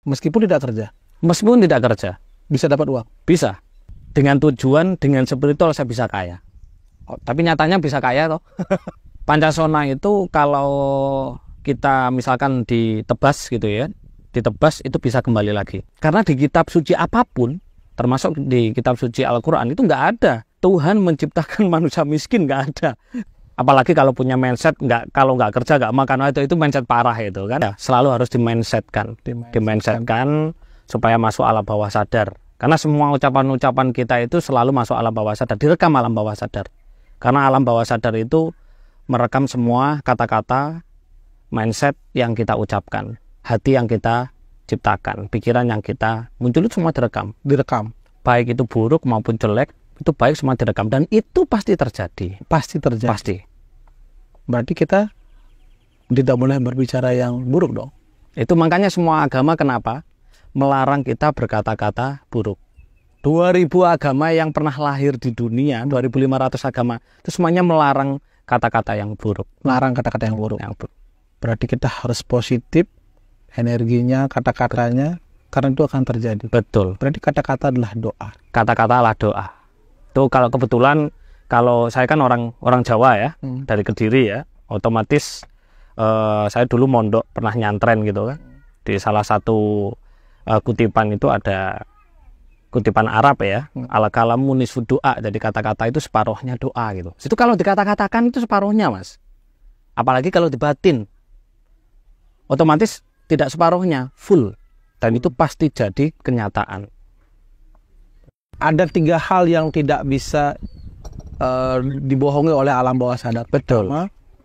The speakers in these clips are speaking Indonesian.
Meskipun tidak kerja, Meskipun tidak kerja, bisa dapat uang. bisa. Dengan tujuan, dengan spiritual saya bisa kaya. Tapi nyatanya bisa kaya toh. Pancasona itu kalau kita misalkan ditebas gitu ya, ditebas itu bisa kembali lagi. Karena di kitab suci apapun, termasuk di kitab suci Al-Quran itu nggak ada Tuhan menciptakan manusia miskin, nggak ada. Apalagi kalau punya mindset kalau nggak kerja nggak makan, itu mindset parah itu kan. Ya, selalu harus dimindsetkan supaya masuk alam bawah sadar. Karena semua ucapan-ucapan kita itu selalu masuk alam bawah sadar, direkam alam bawah sadar. Karena alam bawah sadar itu merekam semua kata-kata, mindset yang kita ucapkan, hati yang kita ciptakan, pikiran yang kita muncul itu semua direkam. Baik itu buruk maupun jelek, itu baik semua direkam dan itu pasti terjadi. Pasti terjadi. Pasti. Berarti kita tidak boleh berbicara yang buruk dong. Itu makanya semua agama kenapa melarang kita berkata-kata buruk. 2000 agama yang pernah lahir di dunia, 2500 agama itu semuanya melarang kata-kata yang buruk. Melarang kata-kata yang buruk. Berarti kita harus positif energinya, kata-katanya, karena itu akan terjadi. Betul. Berarti kata-kata adalah doa. Kata-kata adalah doa. Itu kalau kebetulan, kalau saya kan orang Jawa ya, dari Kediri ya, otomatis saya dulu mondok pernah nyantren gitu kan. Di salah satu kutipan itu ada kutipan Arab ya, al-kalamu nisfu doa. Jadi kata-kata itu separuhnya doa gitu. Itu kalau dikata-katakan itu separuhnya, Mas. Apalagi kalau dibatin, otomatis tidak separuhnya, full. Dan itu pasti jadi kenyataan. Ada 3 hal yang tidak bisa dibohongi oleh alam bawah sadar. Betul.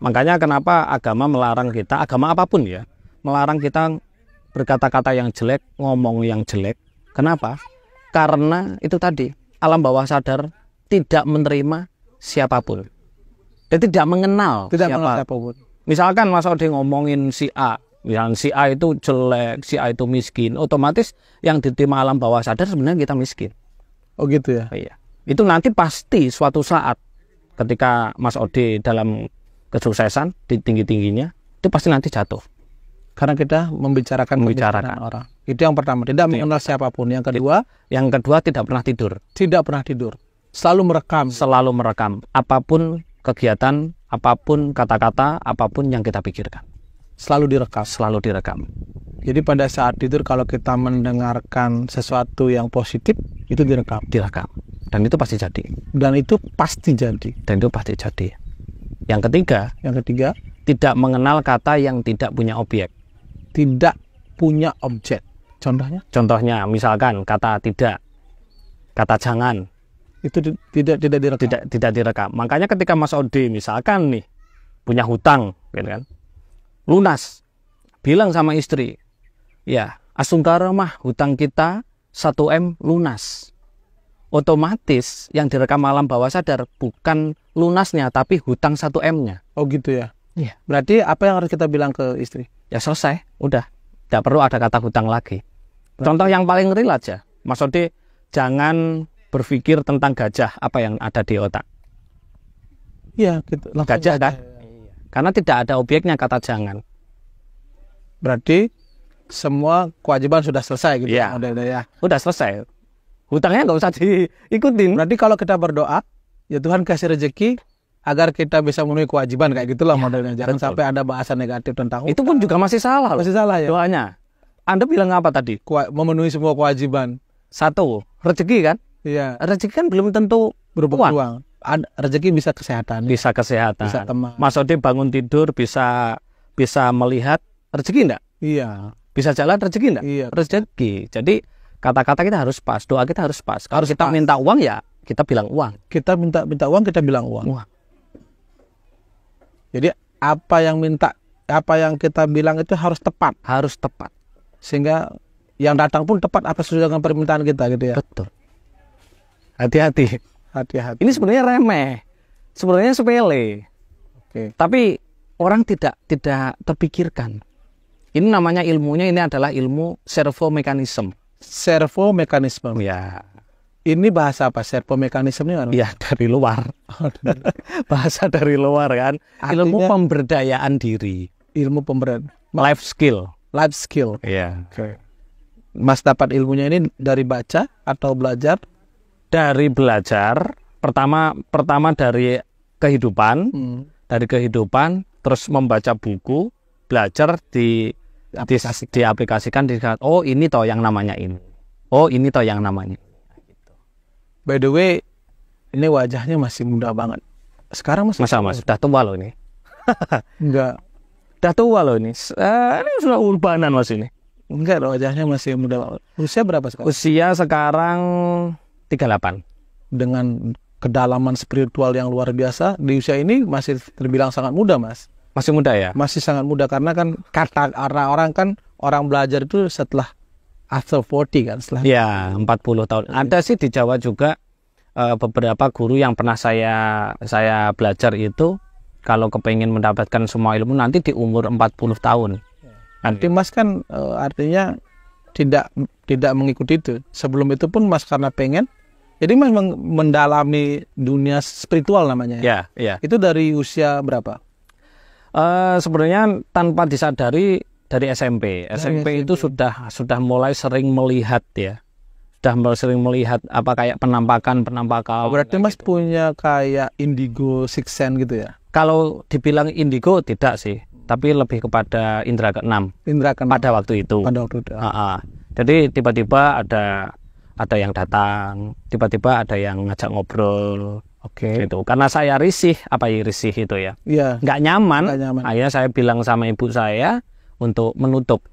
Makanya kenapa agama melarang kita, agama apapun ya, melarang kita berkata-kata yang jelek, ngomong yang jelek. Kenapa? Karena itu tadi, alam bawah sadar tidak menerima siapapun. Dia tidak mengenal siapapun. Misalkan Mas Ode ngomongin si A, misalkan si A itu jelek, si A itu miskin, otomatis yang diterima alam bawah sadar sebenarnya kita miskin. Oh gitu ya? Iya. Itu nanti pasti suatu saat ketika Mas Ode dalam kesuksesan di tinggi-tingginya, itu pasti nanti jatuh. Karena kita membicarakan orang. Itu yang pertama, tidak mengenal siapapun. Yang kedua, tidak pernah tidur. Tidak pernah tidur. Selalu merekam. Apapun kegiatan, apapun kata-kata, apapun yang kita pikirkan. Selalu direkam. Jadi pada saat tidur kalau kita mendengarkan sesuatu yang positif, itu direkam. Dan itu pasti jadi. Yang ketiga, tidak mengenal kata yang tidak punya objek. Contohnya misalkan kata tidak, kata jangan, itu tidak direkam. Makanya ketika Mas Ode misalkan nih punya hutang, gitu kan, lunas, bilang sama istri, ya asungkara mah hutang kita 1 M lunas. Otomatis yang direkam alam bawah sadar bukan lunasnya tapi hutang 1 M-nya. Oh gitu ya? Iya. Berarti apa yang harus kita bilang ke istri? Ya selesai, udah. Tidak perlu ada kata hutang lagi. Contoh yang paling real aja, Mas Ode jangan berpikir tentang gajah apa yang ada di otak. Iya, gitu. Gajah kan? Karena tidak ada objeknya kata jangan. Berarti semua kewajiban sudah selesai gitu. Iya. Ya. Udah selesai. Hutangnya nggak usah diikutin. Berarti kalau kita berdoa, ya Tuhan kasih rezeki agar kita bisa memenuhi kewajiban kayak gitulah modelnya. Jangan sampai ada bahasa negatif tentang itu pun juga masih salah. Masih salah ya. Doanya. Anda bilang apa tadi? Memenuhi semua kewajiban. 1, rezeki kan? Iya. Rezeki kan belum tentu berupa uang. Rezeki bisa kesehatan. Bisa kesehatan. Bisa teman. Mas Ode bangun tidur bisa melihat, rezeki enggak? Iya. Bisa jalan, rezeki enggak? Iya. Rezeki. Jadi kata-kata kita harus pas, doa kita harus pas. Kalau kita minta uang ya kita bilang uang. Kita minta uang, kita bilang uang. Jadi apa yang kita bilang itu harus tepat. Sehingga yang datang pun tepat apa sesuai dengan permintaan kita gitu ya. Betul. Hati-hati. Ini sebenarnya remeh. Sebenarnya sepele. Oke. Tapi orang tidak terpikirkan. Ini namanya ilmunya, ini adalah ilmu servomekanisme. Servomekanisme. Ya. Ini bahasa apa? Servomekanisme ini kan? Iya, dari luar. Bahasa dari luar kan. Artinya, ilmu pemberdayaan diri. Ilmu pemberdayaan. Life skill. Life skill. Iya. Oke. Mas dapat ilmunya ini dari baca atau belajar? Dari belajar, pertama dari kehidupan, terus membaca buku, belajar diaplikasikan, oh ini toh yang namanya ini, oh ini toh yang namanya. By the way, ini wajahnya masih muda banget. Sekarang masih Mas, sudah tua loh ini. Enggak. Udah tua loh ini. Ini sudah urbanan Mas ini. Enggak, wajahnya masih muda banget. Usia berapa sekarang? Usia sekarang 38. Dengan kedalaman spiritual yang luar biasa, di usia ini masih terbilang sangat muda, Mas. Masih muda ya? Masih sangat muda, karena kan kata orang kan orang belajar itu setelah after 40 kan, setelah ya 40 tahun. Ada sih di Jawa juga beberapa guru yang pernah saya belajar itu, kalau kepengen mendapatkan semua ilmu nanti di umur 40 tahun. Nanti Mas kan artinya tidak mengikuti itu. Sebelum itu pun Mas karena pengen, jadi Mas mendalami dunia spiritual namanya. Ya, ya. Itu dari usia berapa? Sebenarnya tanpa disadari dari SMP. SMP itu sudah mulai sering melihat ya. Sudah mulai sering melihat apa kayak penampakan. Berarti Mas gitu. punya kayak indigo six sense gitu ya? Kalau dibilang indigo tidak sih, tapi lebih kepada indera keenam. Indera keenam pada waktu itu. Jadi tiba-tiba ada yang datang, tiba-tiba ada yang ngajak ngobrol. Oke. Gitu. Karena saya risih itu ya. Iya. Nggak nyaman. Akhirnya saya bilang sama ibu saya untuk menutup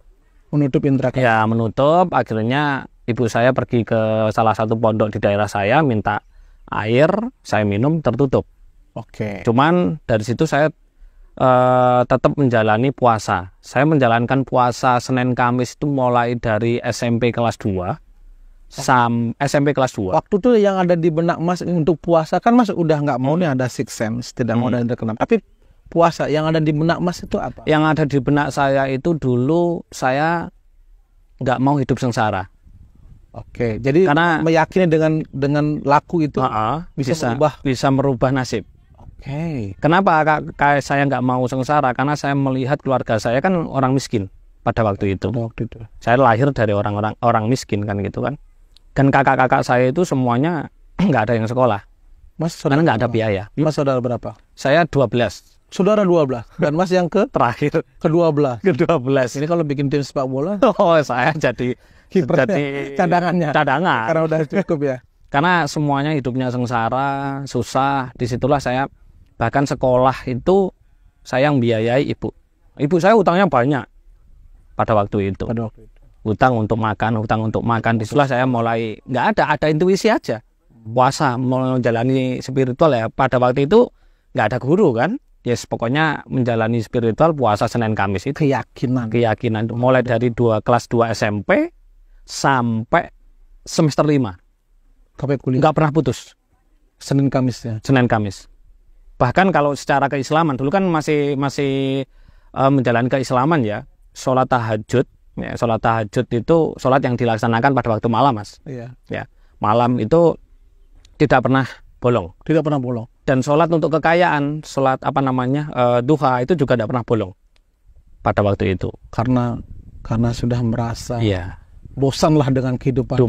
indera keenam. Ya, menutup. Akhirnya ibu saya pergi ke salah satu pondok di daerah saya, minta air, saya minum, tertutup. Oke. Cuman dari situ saya tetap menjalani puasa. Saya menjalankan puasa Senin Kamis itu mulai dari SMP kelas 2 SMP kelas 2. Waktu itu yang ada di benak Mas untuk puasa, kan Mas udah nggak mau nih ada six sense, tidak mau ada indera keenam. Tapi puasa yang ada di benak Mas itu apa? Yang ada di benak saya itu dulu saya nggak mau hidup sengsara. Oke, jadi karena meyakini dengan laku itu bisa merubah nasib. Oke. Kenapa saya nggak mau sengsara? Karena saya melihat keluarga saya kan orang miskin pada waktu itu. Saya lahir dari orang miskin kan gitu kan. Dan kakak-kakak saya itu semuanya nggak ada yang sekolah. Mas karena nggak ada biaya. Mas saudara berapa? Saya 12. Saudara 12. Dan Mas yang terakhir ke-12. Ke-12. Ini kalau bikin tim sepak bola, saya jadi cadangan. Karena udah cukup ya. Karena semuanya hidupnya sengsara, susah. Disitulah saya bahkan sekolah itu saya yang biayai ibu. Ibu saya utangnya banyak pada waktu itu. Utang untuk makan. Disitulah saya mulai nggak ada intuisi aja. Puasa menjalani spiritual ya. Pada waktu itu nggak ada guru kan. Yes, pokoknya menjalani spiritual puasa Senin Kamis itu. Keyakinan itu mulai dari kelas 2 SMP sampai semester 5. Sampai kuliah. Nggak pernah putus. Senin Kamis ya. Senin Kamis. Bahkan kalau secara keislaman dulu kan masih menjalani keislaman ya. Sholat tahajud. Ya, sholat tahajud itu sholat yang dilaksanakan pada waktu malam, Mas. Iya. Ya, malam itu tidak pernah bolong. Dan sholat untuk kekayaan, sholat duha itu juga tidak pernah bolong pada waktu itu. Karena sudah merasa bosanlah dengan kehidupan.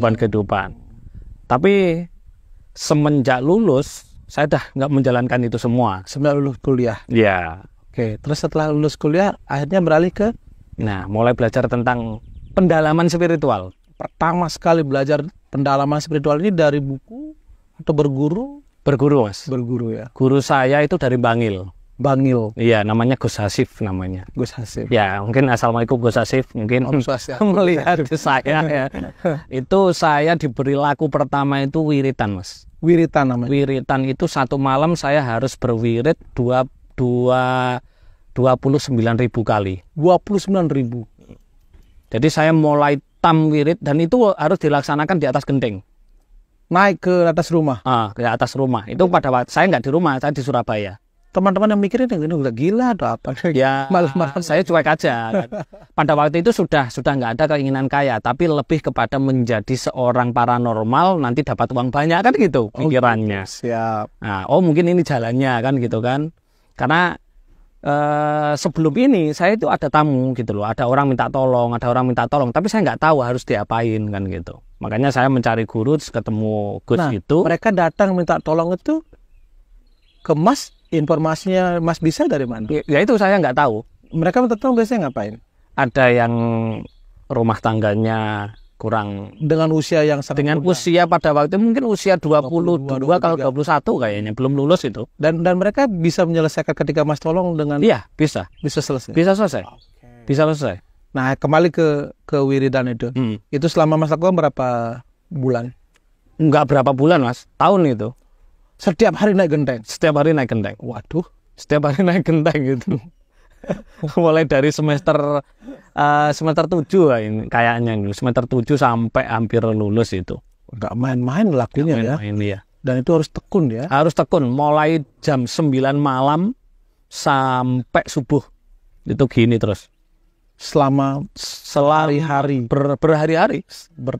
Tapi semenjak lulus, saya dah nggak menjalankan itu semua. Semenjak lulus kuliah. Iya. Oke, terus setelah lulus kuliah, akhirnya beralih ke? Nah, mulai belajar tentang pendalaman spiritual. Pertama sekali belajar pendalaman spiritual ini dari buku atau berguru? Berguru, Mas. Berguru ya. Guru saya itu dari Bangil. Iya, namanya Gus Hasif namanya. Gus Hasif. Ya, mungkin assalamualaikum Gus Hasif. Mungkin melihat saya ya. Itu saya diberi laku pertama itu wiritan, Mas. Wiritan namanya. Wiritan itu satu malam saya harus berwirid 29.000 kali. 29.000. Jadi saya mulai wirid dan itu harus dilaksanakan di atas genteng. Naik ke atas rumah. Ke atas rumah. Itu pada waktu saya nggak di rumah, saya di Surabaya. Teman-teman yang mikirin ini udah gila atau apa? Ya, malam saya cuek aja. Pada waktu itu sudah nggak ada keinginan kaya, tapi lebih kepada menjadi seorang paranormal nanti dapat uang banyak kan gitu pikirannya. Siap. Nah, mungkin ini jalannya kan gitu kan. Karena sebelum ini saya itu ada tamu gitu loh, ada orang minta tolong, tapi saya nggak tahu harus diapain kan gitu. Makanya saya mencari guru, terus ketemu Gus itu. Mereka datang minta tolong itu ke Mas, informasinya Mas bisa dari mana? Ya itu saya nggak tahu. Mereka minta tolong biasanya ngapain? Ada yang rumah tangganya kurang dengan usia yang dengan muda. Usia pada waktu itu mungkin usia 22 kalau 21 kayaknya belum lulus itu. Dan mereka bisa menyelesaikan ketika Mas tolong dengan iya, bisa selesai. Bisa selesai. Nah, kembali ke wiridan itu. Itu selama Mas lakukan berapa bulan? Enggak berapa bulan, Mas. Tahun itu. Setiap hari naik genteng. Waduh, setiap hari naik genteng gitu. Mulai dari semester 7 ini kayaknya semester 7 sampai hampir lulus itu. Enggak main-main lakunya ya. Ya. Dan itu harus tekun ya. Harus tekun mulai jam 9 malam sampai subuh. Itu gini terus. Selama hari-hari, berhari-hari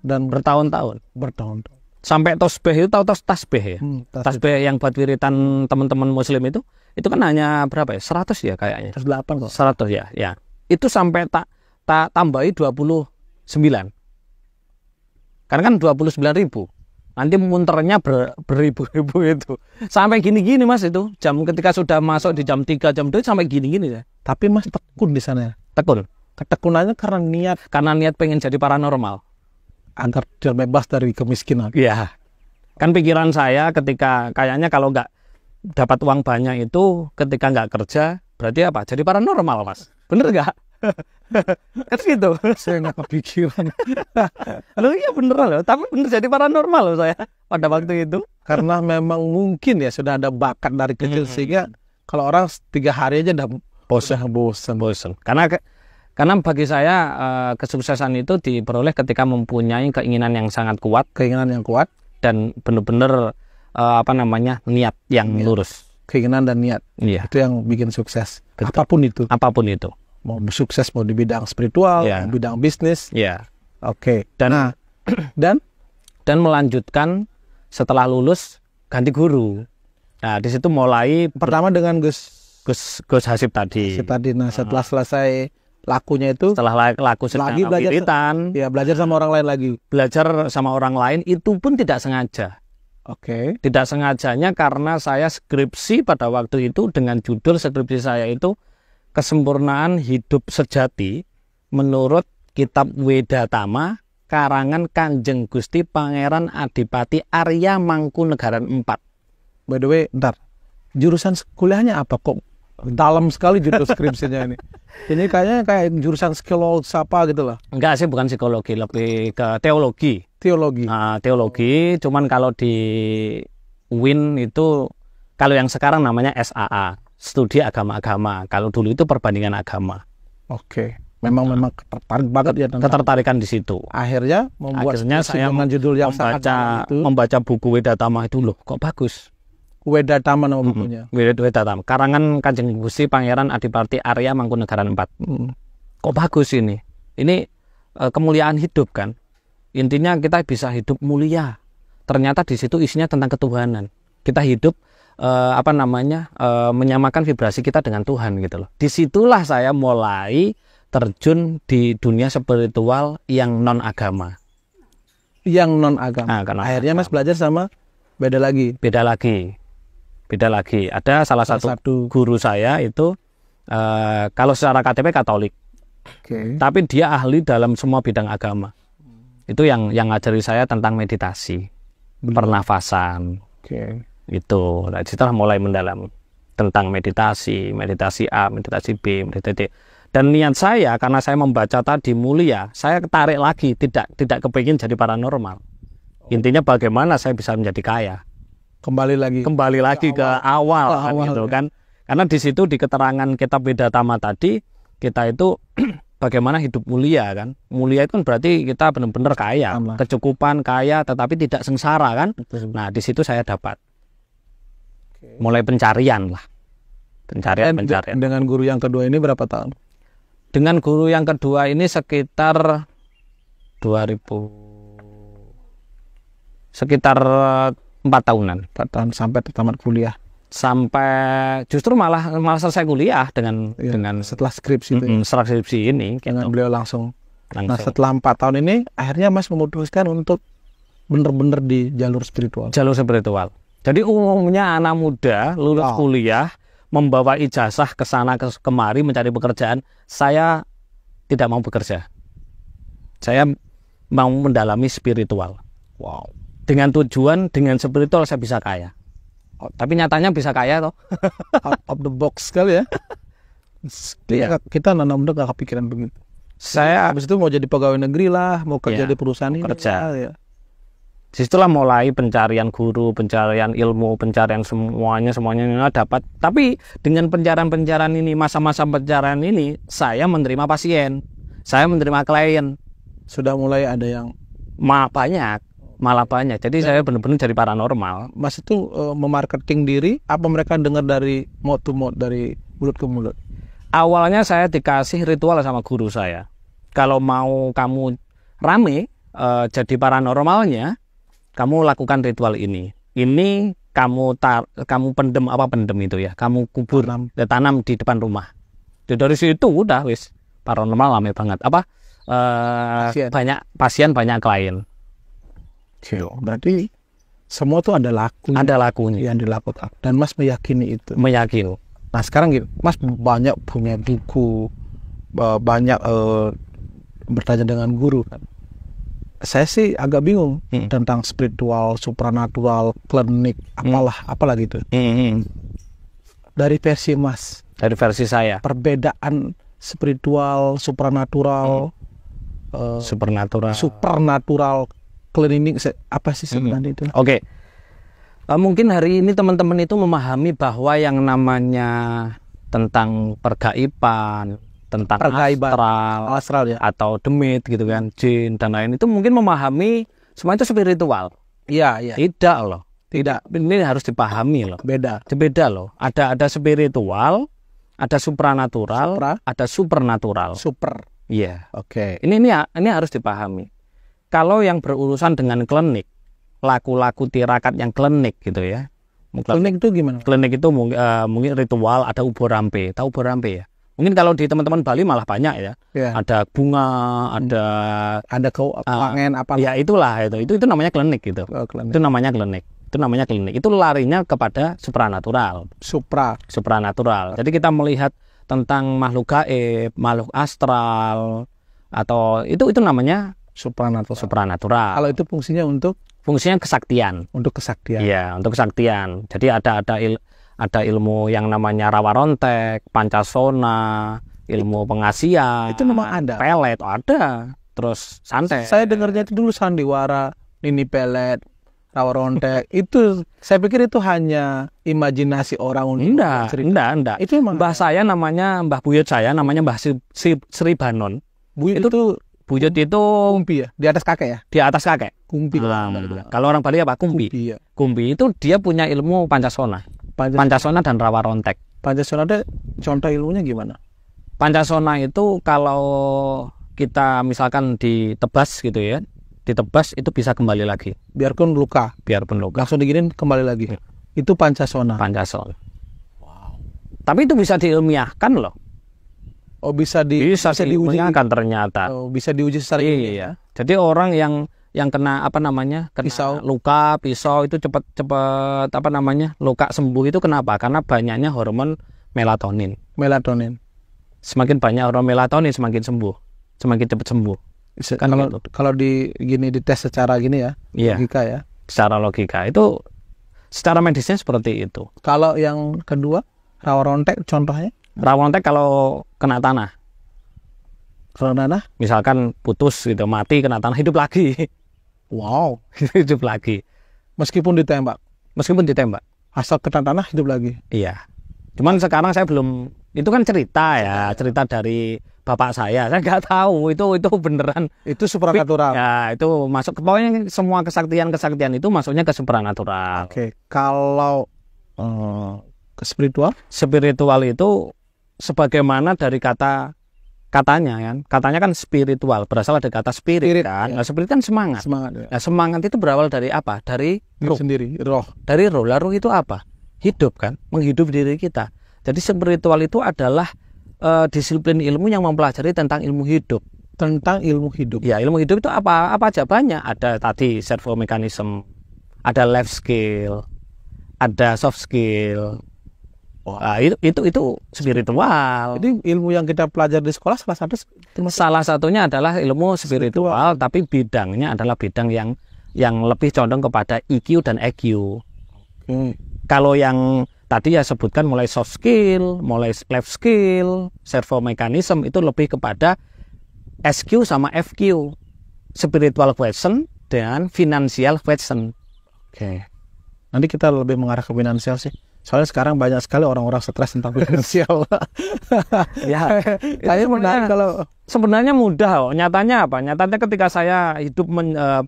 dan bertahun-tahun. Sampai tasbih itu, tahu tasbih ya? Tasbih yang buat wiritan teman-teman muslim itu kan hanya berapa ya? 100 ya kayaknya. 108 kok. 100 ya, ya. Itu sampai tak tambahi 29. Karena kan 29.000. Nanti munternya beribu-ribu itu. Sampai gini-gini Mas itu. Ketika sudah masuk di jam 3, jam 2 sampai gini-gini ya. Tapi Mas tekun di sana. Tekun. Ketekunannya karena niat pengen jadi paranormal. Agar terbebas dari kemiskinan. Iya. Kan pikiran saya ketika kayaknya kalau nggak dapat uang banyak itu ketika nggak kerja berarti apa? Jadi paranormal, Mas. Bener nggak? Kan gitu. Saya nggak kepikiran. Loh iya bener loh. Tapi bener jadi paranormal loh saya pada waktu itu. Karena memang mungkin ya sudah ada bakat dari kecil sehingga kalau orang 3 hari aja udah bosan. Karena bagi saya kesuksesan itu diperoleh ketika mempunyai keinginan yang sangat kuat, dan benar-benar niat yang lurus. Keinginan dan niat. Iya. Itu yang bikin sukses. Betul. Apapun itu. Mau sukses mau di bidang spiritual, yeah. mau bidang bisnis. Iya. Oke. Dan melanjutkan setelah lulus ganti guru. Nah, di situ mulai pertama dengan Gus Hasib tadi. Nah, setelah selesai lakunya itu setelah laku lagi belajar sama orang lain lagi. Belajar sama orang lain itu pun tidak sengaja. Oke. Tidak sengajanya karena saya skripsi pada waktu itu dengan judul skripsi saya itu Kesempurnaan Hidup Sejati menurut kitab Wedatama karangan Kanjeng Gusti Pangeran Adipati Arya Mangkunegaran IV. By the way, ntar jurusan kuliahnya apa kok? Dalam sekali judul skripsinya ini. Ini kayaknya kayak jurusan psikologi apa gitu lah. Enggak sih, bukan psikologi, lebih ke teologi. Teologi, cuman kalau di UIN itu, kalau yang sekarang namanya SAA, Studi Agama-Agama. Kalau dulu itu perbandingan agama. Oke. Memang tertarik banget ya tentang ketertarikan di situ. Akhirnya saya dengan judul yang membaca buku Wedatama itu loh, kok bagus. Wedatama nama bukunya. Wedatama. Karangan Kanjeng Gusti Pangeran Adipati Arya Mangkunegaran IV. Kok bagus ini? Ini kemuliaan hidup kan. Intinya kita bisa hidup mulia. Ternyata di situ isinya tentang ketuhanan. Kita hidup menyamakan vibrasi kita dengan Tuhan gitu loh. Disitulah saya mulai terjun di dunia spiritual yang non agama. Akhirnya Mas belajar sama beda lagi. Ada salah satu guru saya itu kalau secara KTP Katolik, tapi dia ahli dalam semua bidang agama. Itu yang ngajari saya tentang meditasi, pernafasan. Itu. Nah, setelah mulai mendalam tentang meditasi A, meditasi B, meditasi D. Dan niat saya karena saya membaca tadi mulia, saya tarik lagi, tidak kepingin jadi paranormal. Intinya bagaimana saya bisa menjadi kaya. Kembali lagi ke awal kan, gitu kan. Karena di situ di keterangan kitab Wedatama tadi kita itu bagaimana hidup mulia kan. Mulia itu kan berarti kita benar-benar kaya, kecukupan, kaya tetapi tidak sengsara kan. Nah, di situ saya dapat mulai pencarian. Pencarian. Dengan guru yang kedua ini berapa tahun? Dengan guru yang kedua ini sekitar 4 tahunan. 4 tahun sampai tamat kuliah. sampai justru malah selesai kuliah dengan setelah skripsi itu setelah skripsi ini dengan beliau langsung. Nah setelah 4 tahun ini akhirnya Mas memutuskan untuk bener-bener di jalur spiritual. Jadi umumnya anak muda lulus kuliah membawa ijazah ke sana kemari mencari pekerjaan. Saya tidak mau bekerja. Saya mau mendalami spiritual. Wow. Dengan tujuan dengan spiritual saya bisa kaya. Tapi nyatanya bisa kaya toh. Out of the box sekali ya. Kita anak muda gak kepikiran begitu. Saya habis itu mau jadi pegawai negeri lah, mau kerja di perusahaan ini. Ya. Disitulah mulai pencarian guru, pencarian ilmu, pencarian semuanya dapat. Tapi dengan pencarian ini, masa-masa pencarian ini, saya menerima pasien, saya menerima klien. Sudah mulai ada yang malah banyak. Jadi saya benar-benar jadi paranormal. Mas itu memarketing diri, apa mereka dengar dari mouth to mouth, dari mulut ke mulut? Awalnya saya dikasih ritual sama guru saya. Kalau mau kamu rame jadi paranormalnya, kamu lakukan ritual ini. Ini kamu pendem itu ya. Kamu kubur, tanam di depan rumah. Dari situ udah wis paranormal rame banget. Banyak pasien, banyak klien. Berarti semua tuh ada lakunya. Ada lakunya yang dilakukan. Dan Mas meyakini itu. Meyakini. Nah sekarang gitu, Mas banyak punya buku, banyak bertanya dengan guru kan. Saya sih agak bingung tentang spiritual, supranatural, klinik, apalah gitu. Dari versi Mas. Dari versi saya. Perbedaan spiritual, supranatural, supernatural, klinik, apa sih sebenarnya itu? Oke. Mungkin hari ini teman-teman itu memahami bahwa yang namanya tentang pergaiban, tentang astral ya, atau demit gitu kan, jin dan lain itu mungkin memahami semua itu spiritual. Iya. Tidak loh. Tidak. Ini harus dipahami loh. Beda loh. Ada spiritual, ada supranatural, ada supernatural. Iya. Oke. Ini harus dipahami. Kalau yang berurusan dengan klinik, laku-laku tirakat yang klinik gitu ya. Klinik itu gimana? Klinik itu mungkin ritual, ada ubur rampe. Tahu ubur rampe ya? Mungkin kalau di teman-teman Bali malah banyak ya. Ada bunga, ada kewangan apa? Ya itulah itu namanya klinik gitu. Itu namanya klinik. Itu larinya kepada supranatural. Supranatural. Jadi kita melihat tentang makhluk gaib, makhluk astral, atau itu namanya supranatural. Kalau itu fungsinya kesaktian. Untuk kesaktian. Iya, untuk kesaktian. Jadi ada ilmu yang namanya rawa rontek, pancasona, ilmu pengasian. Itu memang ada. Pelet ada. Terus santet. Saya dengarnya itu dulu sandiwara, nini pelet, rawa rontek. Itu saya pikir itu hanya imajinasi orang untuk cerita. Enggak. Itu mbah saya namanya, mbah buyut saya namanya Mbah Sri Banon. Buyut itu kumpi ya? Di atas kakek ya? Di atas kakek. Kumpi. Kalau orang Bali apa? Kumpi. Ya. Kumpi itu dia punya ilmu pancasona. Pancasona dan rawa rontek. Pancasona itu contoh ilmunya gimana? Pancasona itu kalau kita misalkan ditebas gitu ya. Ditebas itu bisa kembali lagi. Biarpun luka. Langsung diginin kembali lagi. Itu pancasona. Wow. Tapi itu bisa diilmiahkan loh. Oh bisa diuji kan ternyata. Oh, bisa diuji secara ilmiah. Iya. Jadi orang yang kena kena luka pisau itu cepat luka sembuh itu kenapa? Karena banyaknya hormon melatonin. Semakin banyak hormon melatonin semakin sembuh, semakin cepat sembuh. Kalau dites secara gini ya, logika ya. Secara logika itu, secara medisnya seperti itu. Kalau yang kedua rawa rontek contohnya? Rawa rontek kalau kena tanah. Misalkan putus gitu, mati kena tanah, hidup lagi. Wow, hidup lagi. Meskipun ditembak. Asal kena tanah hidup lagi. Iya. Cuman sekarang saya belum, itu kan cerita dari bapak saya nggak tahu itu beneran. Itu supranatural. Ya, itu masuk, pokoknya semua kesaktian itu masuknya ke supranatural. Oke. Kalau ke spiritual itu sebagaimana dari katanya kan spiritual, berasal dari kata spirit kan. Nah, spirit kan semangat. Ya. Nah, semangat itu berawal dari apa? Dari roh sendiri, roh. Dari roh. Lah roh itu apa? hidup kan, menghidup diri kita. Jadi spiritual itu adalah disiplin ilmu yang mempelajari tentang ilmu hidup. Tentang ilmu hidup. Ya, ilmu hidup itu apa aja banyak. Ada tadi servo mechanism, ada life skill, ada soft skill. Wah, itu spiritual. Jadi ilmu yang kita pelajari di sekolah Salah satunya adalah ilmu spiritual, tapi bidangnya adalah bidang yang lebih condong kepada EQ dan EQ. Kalau yang tadi ya sebutkan mulai soft skill, mulai life skill, servo mechanism itu lebih kepada SQ sama FQ, spiritual question dan financial question. Oke. Nanti kita lebih mengarah ke finansial sih. Soalnya sekarang banyak sekali orang-orang stres tentang finansial. Ya, Kayaknya menarik kalau sebenarnya mudah. Nyatanya apa? Nyatanya ketika saya hidup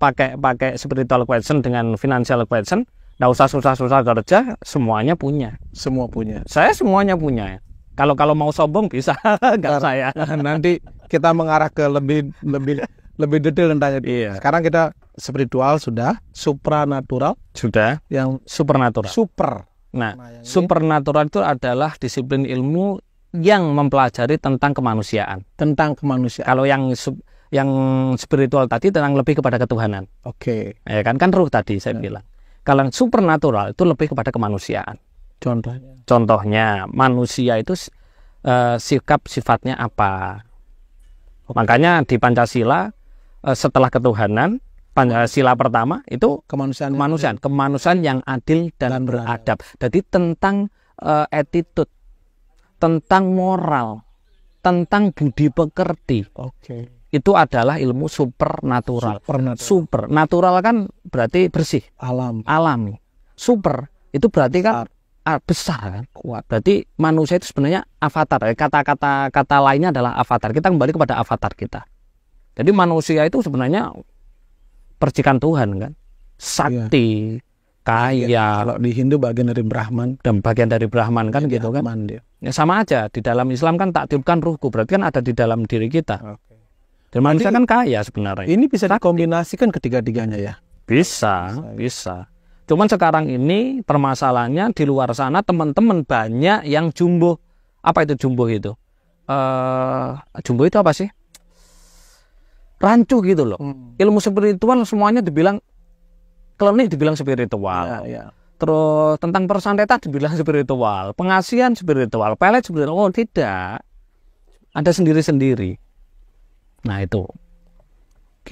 pakai spiritual question dengan financial question, nggak usah susah-susah kerja, semuanya punya. Semua punya. Saya semuanya punya. Kalau mau sombong bisa, nggak saya. Nanti kita mengarah ke lebih detail tentang itu. Iya. Sekarang kita spiritual sudah, supranatural Sudah. yang Supernatural. super. Nah, supernatural itu adalah disiplin ilmu yang mempelajari tentang kemanusiaan. Tentang kemanusiaan. Kalau yang spiritual tadi tentang lebih kepada ketuhanan. Oke. Ya kan ruh tadi saya bilang. Kalau yang supernatural itu lebih kepada kemanusiaan. Contohnya manusia itu sikap sifatnya apa? Makanya di Pancasila setelah ketuhanan, Pancasila pertama itu kemanusiaan yang adil dan beradab. Jadi tentang attitude, tentang moral, tentang budi pekerti. Oke. Itu adalah ilmu supernatural. Supernatural kan berarti bersih, alami. Super itu berarti kan besar kan, kuat. Berarti manusia itu sebenarnya avatar. Kata lainnya adalah avatar. Kita kembali kepada avatar kita. Jadi manusia itu sebenarnya percikan Tuhan kan, sakti, kaya. Kalau di Hindu bagian dari Brahman dan bagian dari Brahman kan gitu kan. Ya, sama aja. Di dalam Islam kan takdirkan ruhku, berarti kan ada di dalam diri kita. Dan manusia kan kaya sebenarnya. Ini bisa dikombinasikan ketiga-tiganya ya? Bisa. Cuman sekarang ini permasalahannya di luar sana teman-teman banyak yang jumbo. Apa itu jumbo itu? Jumbo itu apa sih? Rancu gitu loh. Ilmu spiritual semuanya dibilang klinik, dibilang spiritual. Terus tentang persantetan dibilang spiritual, pengasihan spiritual, pelet spiritual. Oh tidak, ada sendiri-sendiri. Nah itu,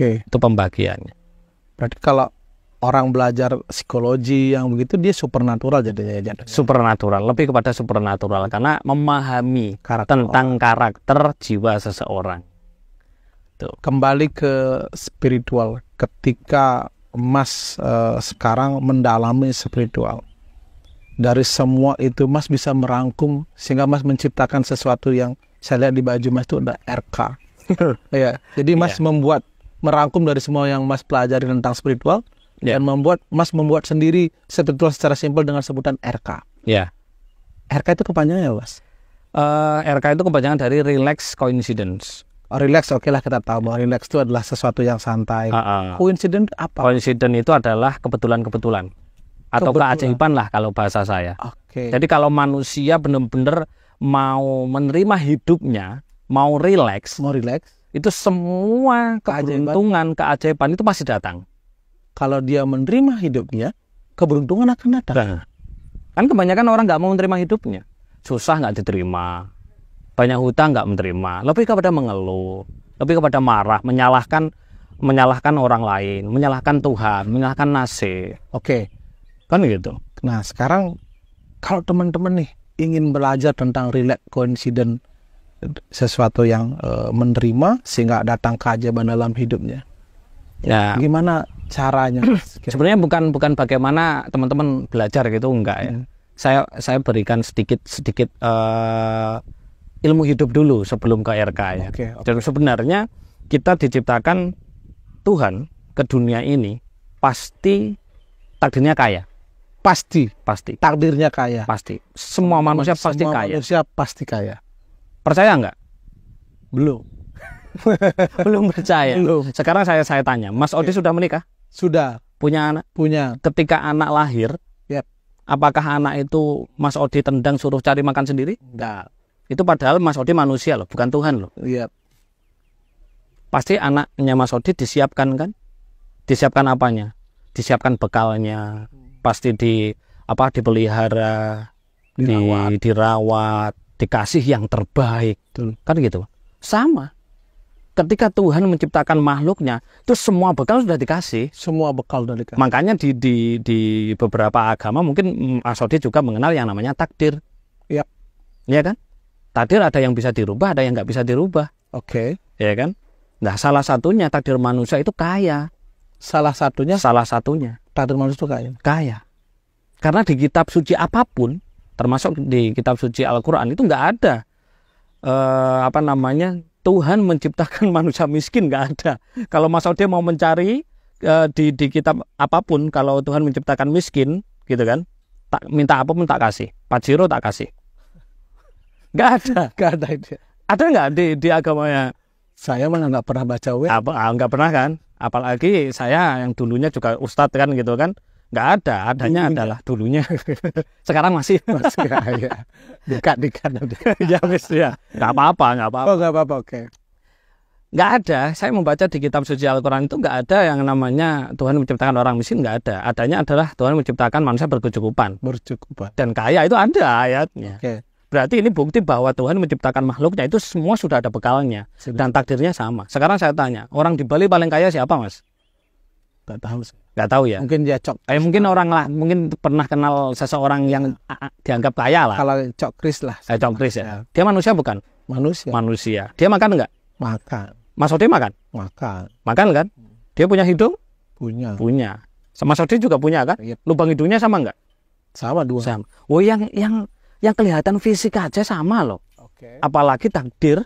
itu pembagiannya. Berarti kalau orang belajar psikologi yang begitu dia supernatural jadinya. Supernatural, lebih kepada supernatural karena memahami tentang karakter jiwa seseorang. Tuh. Kembali ke spiritual, ketika Mas sekarang mendalami spiritual, dari semua itu Mas bisa merangkum sehingga Mas menciptakan sesuatu yang saya lihat di baju Mas itu ada RK. Ya, jadi Mas merangkum dari semua yang Mas pelajari tentang spiritual dan Mas membuat sendiri spiritual secara simpel dengan sebutan RK. Ya. RK itu kepanjangannya Mas? RK itu kepanjangan dari relax coincidence. Relax, oke lah kita tahu bahwa relax itu adalah sesuatu yang santai. Coincidence apa? Coincidence itu adalah kebetulan atau keajaiban lah kalau bahasa saya. Jadi kalau manusia benar-benar mau menerima hidupnya, mau relax, itu semua keberuntungan, keajaiban itu pasti datang. Kalau dia menerima hidupnya, keberuntungan akan datang. Nah, kan kebanyakan orang nggak mau menerima hidupnya, susah nggak diterima, banyak hutang nggak menerima, lebih kepada mengeluh, lebih kepada marah, menyalahkan orang lain, menyalahkan Tuhan, menyalahkan nasib. Kan gitu. Nah sekarang kalau teman-teman nih ingin belajar tentang relax coincidence, sesuatu yang menerima sehingga datang keajaiban dalam hidupnya. Ya. Gimana caranya? Sebenarnya bukan bagaimana teman-teman belajar gitu, enggak ya. Saya berikan sedikit ilmu hidup dulu sebelum ke RK ya. Jadi sebenarnya kita diciptakan Tuhan ke dunia ini pasti takdirnya kaya. Pasti. Takdirnya kaya. Pasti. Semua manusia pasti kaya. Manusia pasti kaya. Percaya enggak? Belum. Belum percaya. Belum. Sekarang saya tanya, Mas Odi sudah menikah? Sudah. Punya anak? Punya. Ketika anak lahir, Apakah anak itu Mas Odi tendang suruh cari makan sendiri? Enggak. Itu padahal Mas Odi manusia loh, bukan Tuhan loh. Iya. Pasti anaknya Mas Odi disiapkan kan? Disiapkan apanya? Disiapkan bekalnya. Pasti dipelihara, dirawat, dikasih yang terbaik. Betul. Kan gitu. Sama. Ketika Tuhan menciptakan makhluknya, itu semua bekal sudah dikasih. Semua bekal dari kasih. Makanya di beberapa agama mungkin Mas Odi juga mengenal yang namanya takdir. Iya. Iya kan? Takdir ada yang bisa dirubah, ada yang nggak bisa dirubah. Oke. Ya kan? Nah, salah satunya takdir manusia itu kaya. Salah satunya takdir manusia itu kaya. Karena di kitab suci apapun, termasuk di kitab suci Al-Qur'an itu nggak ada Tuhan menciptakan manusia miskin, nggak ada. Kalau Mas Ode mau mencari di kitab apapun, kalau Tuhan menciptakan miskin, gitu kan, minta apapun tak kasih, Pajero tak kasih. Nggak ada. Nggak ada itu. Ada nggak di agamanya? Saya malah nggak pernah baca Nggak pernah kan? Apalagi saya yang dulunya juga ustadz kan gitu kan. Nggak ada, adanya adalah dulunya. Sekarang masih ya. Dekat. Ya wis ya. Nggak apa-apa. Oh, nggak apa-apa, oke. Nggak ada. Saya membaca di kitab suci Al-Quran itu nggak ada yang namanya Tuhan menciptakan orang miskin, nggak ada. Adanya adalah Tuhan menciptakan manusia berkecukupan. Dan kaya itu ada ayatnya. Oke. Berarti ini bukti bahwa Tuhan menciptakan makhluknya itu semua sudah ada bekalnya. Dan takdirnya sama. Sekarang saya tanya, orang di Bali paling kaya siapa, Mas? Nggak tahu. Nggak tahu ya. Mungkin dia mungkin orang lah, mungkin pernah kenal seseorang yang dianggap kaya lah. Kalau Cok Kris lah. Cok Kris ya. Dia manusia bukan? Manusia. Dia makan nggak? Makan. Mas Ode makan? Makan kan? Dia punya hidung? Punya. Sama Mas Ode juga punya kan? Yep. Lubang hidungnya sama nggak? Sama, dua. Sama. Oh, yang kelihatan fisik aja sama loh. Oke. Apalagi takdir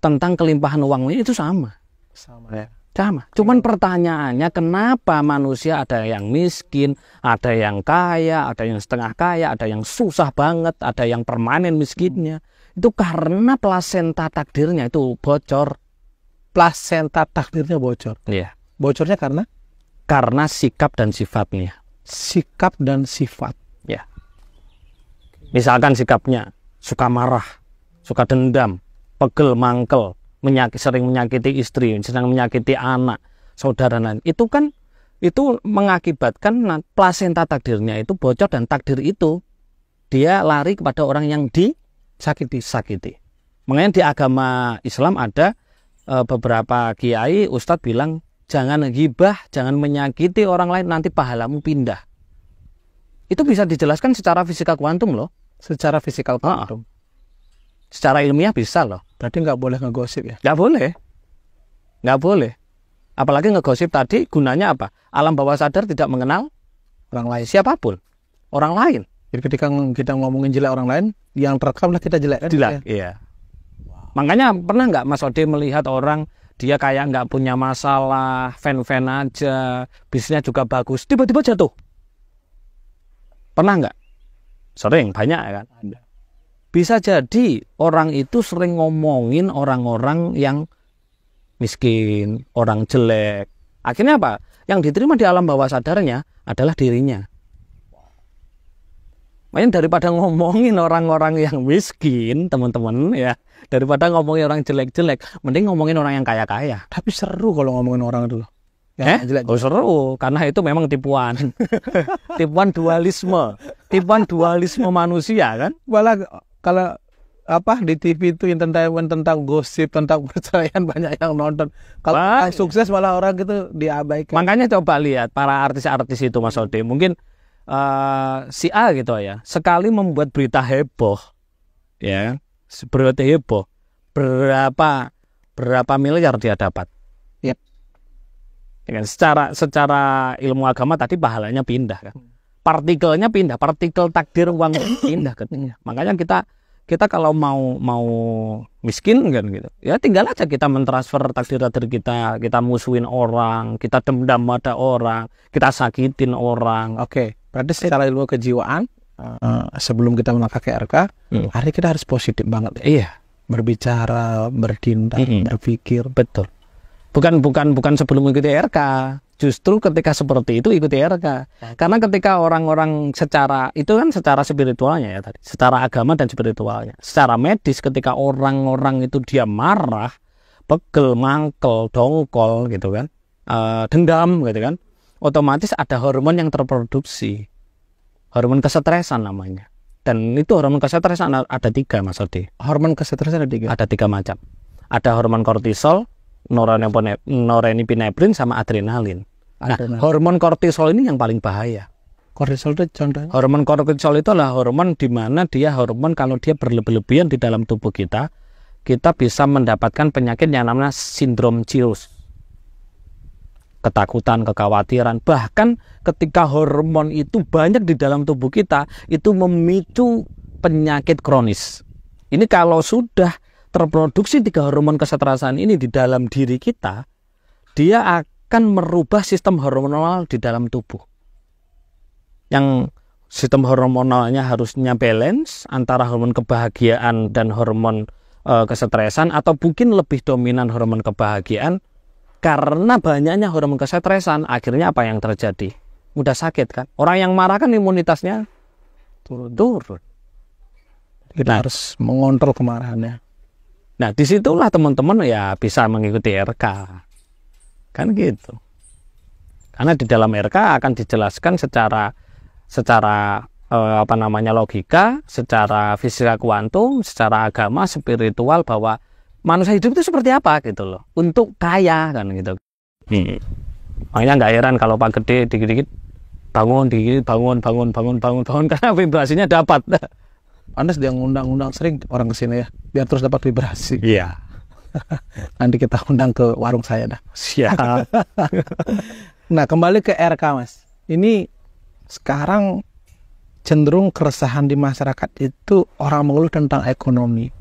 tentang kelimpahan uangnya itu sama. Sama ya. Sama. Cuman pertanyaannya kenapa manusia ada yang miskin, ada yang kaya, ada yang setengah kaya, ada yang susah banget, ada yang permanen miskinnya. Itu karena plasenta takdirnya itu bocor. Plasenta takdirnya bocor. Iya. Bocornya karena? Karena sikap dan sifatnya. Sikap dan sifat. Ya. Misalkan sikapnya suka marah, suka dendam, pegel, mangkel, sering menyakiti istri, sering menyakiti anak, saudara lain. Itu kan mengakibatkan plasenta takdirnya itu bocor dan takdir itu dia lari kepada orang yang disakiti. Makanya di agama Islam ada beberapa kiai, ustadz bilang jangan ghibah, jangan menyakiti orang lain, nanti pahalamu pindah. Itu bisa dijelaskan secara fisika kuantum loh. Secara fisikal kuantum. Secara ilmiah bisa loh. Berarti nggak boleh ngegosip ya? Nggak boleh. Apalagi ngegosip tadi gunanya apa? Alam bawah sadar tidak mengenal orang lain. Siapapun. Orang lain. Jadi ketika kita ngomongin jelek orang lain, yang terekam lah kita jelek kan? Jelek, iya. Wow. Makanya pernah nggak Mas Ode melihat orang dia kayak nggak punya masalah, fan-fan aja, bisnisnya juga bagus, tiba-tiba jatuh? Pernah nggak? Sering, banyak kan? Ada. Bisa jadi orang itu sering ngomongin orang-orang yang miskin, orang jelek. Akhirnya apa? Yang diterima di alam bawah sadarnya adalah dirinya. Makanya daripada ngomongin orang-orang yang miskin, teman-teman ya, daripada ngomongin orang jelek-jelek, mending ngomongin orang yang kaya-kaya. Tapi seru kalau ngomongin orang dulu. Jelek. Oh seru, karena itu memang tipuan. Tipuan dualisme manusia kan? Malah kalau di TV itu yang tentang gosip, tentang perceraian banyak yang nonton. Kalau sukses malah orang gitu diabaikan. Makanya coba lihat para artis-artis itu Mas Ode, mungkin si A gitu ya, sekali membuat berita heboh, ya, berapa miliar dia dapat? Yep. Ya, secara ilmu agama tadi pahalanya pindah kan, partikelnya pindah, partikel takdir uang pindah kan. Makanya kita kalau mau miskin kan gitu, ya tinggal aja kita mentransfer takdir kita musuhin orang, kita dendam pada orang, kita sakitin orang. Oke. Berarti secara ilmu kejiwaan sebelum kita memakai RK, hari kita harus positif banget. Iya. Berbicara, bertindak, berpikir. Betul. Bukan sebelum mengikuti RK. justru ketika seperti itu ikuti RK. Karena ketika orang-orang secara itu kan secara spiritualnya ya tadi, secara agama dan spiritualnya. Secara medis ketika orang-orang itu dia marah, pegel, mangkel, dongkol gitu kan, dendam gitu kan, otomatis ada hormon yang terproduksi, hormon kesetresan namanya. Dan itu hormon kesetresan ada 3 Mas Odi. Hormon kesetresan ada 3? Ada 3 macam. Ada hormon kortisol, norepinefrin, sama adrenalin. Nah, hormon kortisol ini yang paling bahaya. Kortisol itu contohnya? Hormon kortisol itu adalah hormon di mana dia hormon kalau dia berlebihan di dalam tubuh kita bisa mendapatkan penyakit yang namanya sindrom cirrhosis. Ketakutan, kekhawatiran, bahkan ketika hormon itu banyak di dalam tubuh kita, itu memicu penyakit kronis. Ini kalau sudah terproduksi 3 hormon kesetresan ini di dalam diri kita, dia akan merubah sistem hormonal di dalam tubuh. Yang sistem hormonalnya harusnya balance antara hormon kebahagiaan dan hormon kesetresan, atau mungkin lebih dominan hormon kebahagiaan. Karena banyaknya hormon kesetresan, akhirnya apa yang terjadi? Mudah sakit kan? Orang yang marah kan imunitasnya turun. Kita harus mengontrol kemarahannya. Nah, disitulah teman-teman ya bisa mengikuti RK. Kan gitu. Karena di dalam RK akan dijelaskan secara logika, secara fisika kuantum, secara agama, spiritual, bahwa manusia hidup itu seperti apa gitu loh, untuk kaya kan gitu. Makanya nggak heran kalau Pak Gede dikit-dikit bangun karena vibrasinya dapat. Anda sedang undang-undang sering orang kesini ya, biar terus dapat vibrasi. Iya. Nanti kita undang ke warung saya dah. Siap. Nah, kembali ke RK Mas. Ini sekarang cenderung keresahan di masyarakat itu orang mengeluh tentang ekonomi,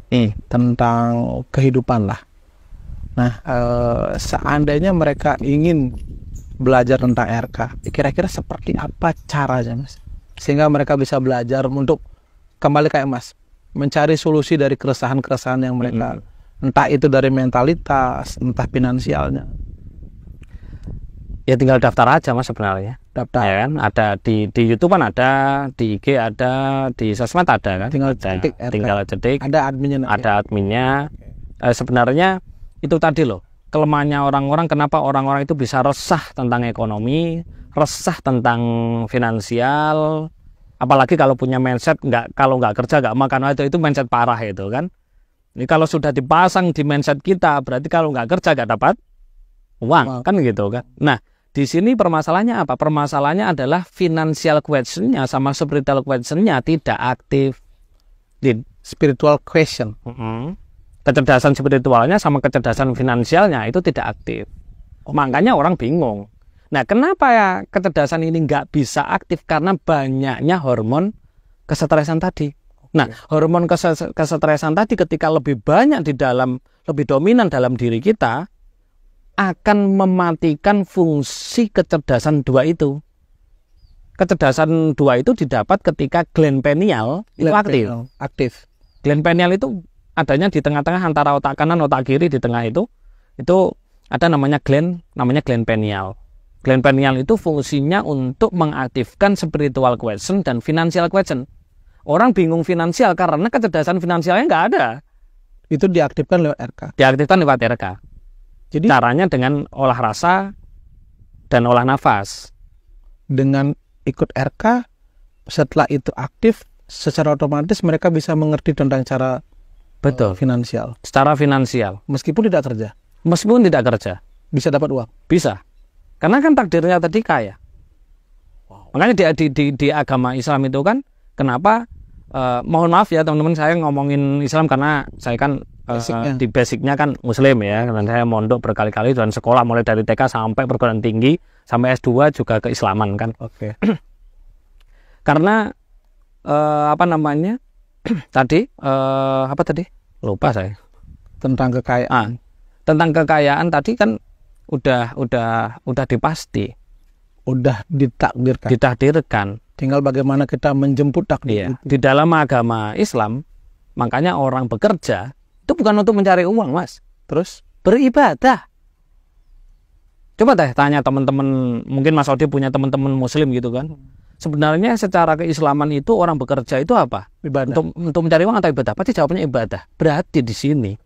tentang kehidupan lah. Nah, seandainya mereka ingin belajar tentang RK, kira-kira seperti apa caranya Mas? Sehingga mereka bisa belajar untuk kembali kayak Mas, mencari solusi dari keresahan-keresahan yang mereka, entah itu dari mentalitas, entah finansialnya. Ya tinggal daftar aja Mas sebenarnya. Daftar ya kan, ada di YouTube kan ada, di IG ada, di sosmed ada kan. Tinggal cetik. Ada adminnya. Ada adminnya. Sebenarnya itu tadi loh, kelemahannya orang-orang, kenapa orang-orang itu bisa resah tentang ekonomi, resah tentang finansial, apalagi kalau punya mindset kalau nggak kerja nggak makan, itu mindset parah itu kan. Ini kalau sudah dipasang di mindset kita, berarti kalau nggak kerja nggak dapat uang, kan gitu kan. Nah, di sini permasalahannya apa? Permasalahannya adalah financial question-nya sama spiritual question-nya tidak aktif. Spiritual question. Kecerdasan spiritualnya sama kecerdasan finansialnya itu tidak aktif. Makanya orang bingung. Nah, kenapa ya kecerdasan ini nggak bisa aktif? Karena banyaknya hormon kesetresan tadi. Nah, hormon kesetresan tadi ketika lebih banyak lebih dominan dalam diri kita, akan mematikan fungsi kecerdasan 2 itu. Kecerdasan 2 itu didapat ketika gland pineal itu aktif. Gland pineal itu adanya di tengah-tengah antara otak kanan, otak kiri, di tengah itu ada namanya gland pineal. Gland pineal itu fungsinya untuk mengaktifkan spiritual question dan financial question. Orang bingung finansial karena kecerdasan finansialnya nggak ada. Itu diaktifkan lewat RK. Diaktifkan lewat RK. Jadi caranya dengan olah rasa dan olah nafas. Dengan ikut RK, setelah itu aktif, secara otomatis mereka bisa mengerti tentang cara finansial. Secara finansial. Meskipun tidak kerja. Bisa dapat uang. Bisa. Karena kan takdirnya tadi kaya. Makanya di agama Islam itu kan, kenapa? Mohon maaf ya teman-teman, saya ngomongin Islam karena saya kan di basicnya kan Muslim ya, dan saya mondok berkali-kali dan sekolah mulai dari TK sampai perguruan tinggi sampai S2 juga keislaman kan. Oke. Karena tadi lupa saya tentang kekayaan. Tentang kekayaan tadi kan udah dipasti, udah ditakdirkan. Tinggal bagaimana kita menjemput takdir. Di dalam agama Islam, makanya orang bekerja itu bukan untuk mencari uang, Mas. Terus beribadah. Coba deh tanya teman-teman, mungkin Mas Odi punya teman-teman Muslim gitu kan. Sebenarnya secara keislaman itu orang bekerja itu apa? Ibadah. Untuk mencari uang atau ibadah? Pasti jawabannya ibadah. Berarti di sini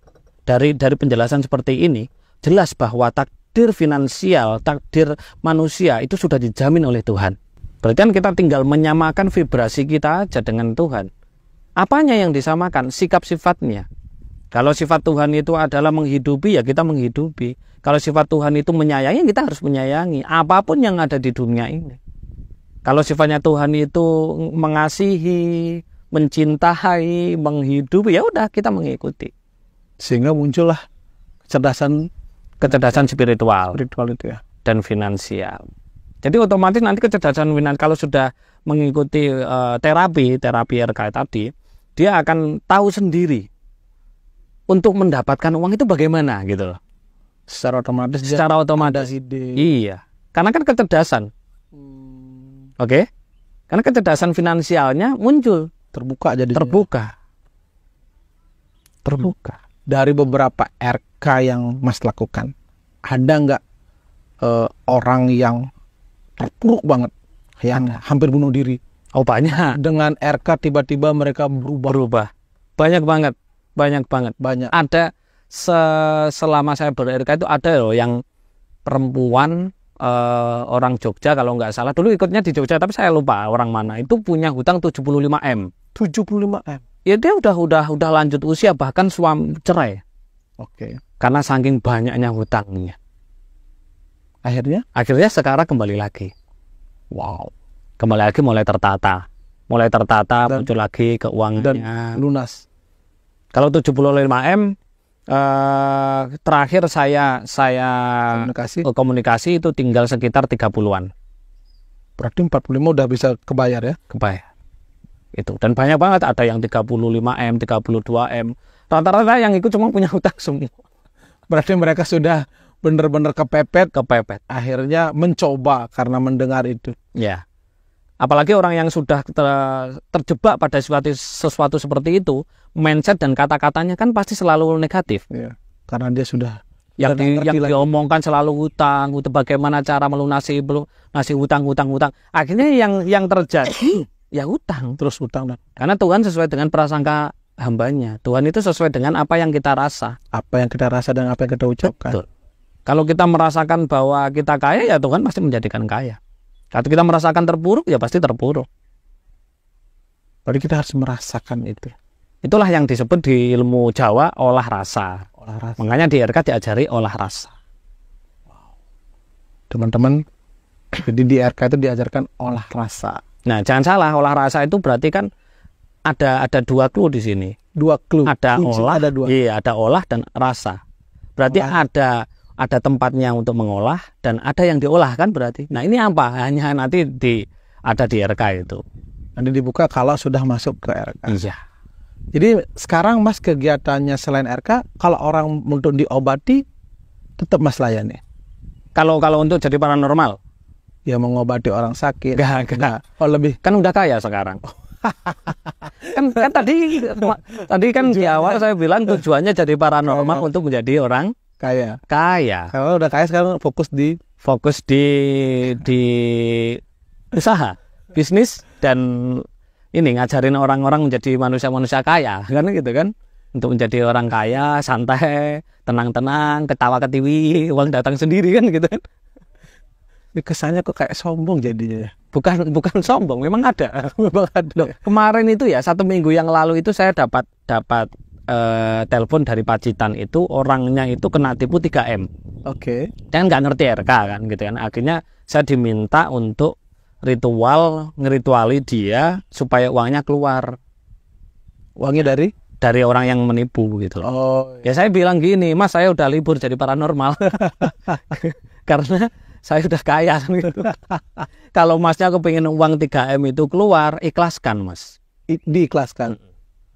dari penjelasan seperti ini jelas bahwa takdir finansial, takdir manusia itu sudah dijamin oleh Tuhan. Berarti kan kita tinggal menyamakan vibrasi kita aja dengan Tuhan. Apanya yang disamakan? Sikap sifatnya. Kalau sifat Tuhan itu adalah menghidupi, ya kita menghidupi. Kalau sifat Tuhan itu menyayangi, kita harus menyayangi apapun yang ada di dunia ini. Kalau sifatnya Tuhan itu mengasihi, mencintai, menghidupi, ya udah kita mengikuti. Sehingga muncullah kecerdasan spiritual itu ya, dan finansial. Jadi otomatis nanti kecerdasan finansial kalau sudah mengikuti terapi RK tadi, dia akan tahu sendiri untuk mendapatkan uang itu bagaimana gitu loh. Secara otomatis ide. Iya, karena kan kecerdasan. Oke. Karena kecerdasan finansialnya muncul, terbuka jadi. Terbuka. Dari beberapa RK yang Mas lakukan, ada nggak orang yang terpuruk banget, yang hampir bunuh diri? Oh banyak. Dengan RK tiba-tiba mereka berubah. Banyak banget. Ada selama saya ber-RK itu ada loh yang perempuan orang Jogja kalau nggak salah, dulu ikutnya di Jogja tapi saya lupa orang mana, itu punya hutang 75M. 75M. Ya dia udah lanjut usia, bahkan suami cerai. Oke. Karena saking banyaknya hutangnya. Akhirnya sekarang kembali lagi. Wow. Kembali lagi mulai tertata, muncul lagi keuangannya. Dan lunas. Kalau 75M terakhir saya komunikasi itu tinggal sekitar 30-an. Berarti 45 udah bisa kebayar ya? Kebayar. Itu. Dan banyak banget, ada yang 35M, 32M. Rata-rata yang ikut cuma punya hutang semua. Berarti mereka sudah benar-benar kepepet. Akhirnya mencoba karena mendengar itu. Ya. Apalagi orang yang sudah terjebak pada sesuatu seperti itu, mindset dan kata-katanya kan pasti selalu negatif. Ya, karena dia sudah yang diomongkan selalu hutang, bagaimana cara melunasi hutang. Akhirnya yang terjadi ya hutang, terus hutang. Karena Tuhan sesuai dengan prasangka hambanya. Tuhan itu sesuai dengan apa yang kita rasa. Apa yang kita rasa dan apa yang kita ucapkan. Betul. Kalau kita merasakan bahwa kita kaya, ya Tuhan pasti menjadikan kaya. Kalau kita merasakan terpuruk, ya pasti terpuruk. Berarti kita harus merasakan itu. Itulah yang disebut di ilmu Jawa olah rasa. Makanya di RK diajari olah rasa. Wow. Teman-teman, jadi di RK itu diajarkan olah rasa. Nah, jangan salah, olah rasa itu berarti kan ada 2 clue di sini. 2 clue. Ada olah, ada 2. Iya, ada olah dan rasa. Berarti ada tempatnya untuk mengolah dan ada yang diolah kan berarti. Nah, ini apa? Hanya nanti ada di RK itu. Nanti dibuka kalau sudah masuk ke RK. Iya. Jadi sekarang Mas kegiatannya selain RK, kalau orang untuk diobati tetap Mas layani. Kalau untuk jadi paranormal, ya mengobati orang sakit. Enggak. Oh, lebih kan udah kaya sekarang. kan tadi kan di awal saya bilang tujuannya jadi paranormal untuk menjadi orang kaya. Kalau udah kaya sekarang fokus di usaha, bisnis, dan ini ngajarin orang-orang menjadi manusia kaya, kan gitu kan? Untuk menjadi orang kaya, santai, tenang-tenang, ketawa-ketiwi, uang datang sendiri kan gitu kan? Ini kesannya kok kayak sombong jadinya. Bukan sombong, memang ada. Loh, kemarin itu ya 1 minggu yang lalu itu saya dapat telepon dari Pacitan, itu orangnya itu kena tipu 3M. Oke. Kan nggak ngerti RK kan gitu kan. Akhirnya saya diminta untuk ngerituali dia supaya uangnya keluar. Uangnya dari orang yang menipu gitu loh. Oh. Ya saya bilang gini, Mas, saya udah libur jadi paranormal. Karena saya udah kaya gitu. Kalau Masnya kepingin uang 3M itu keluar, ikhlaskan, Mas. Diikhlaskan.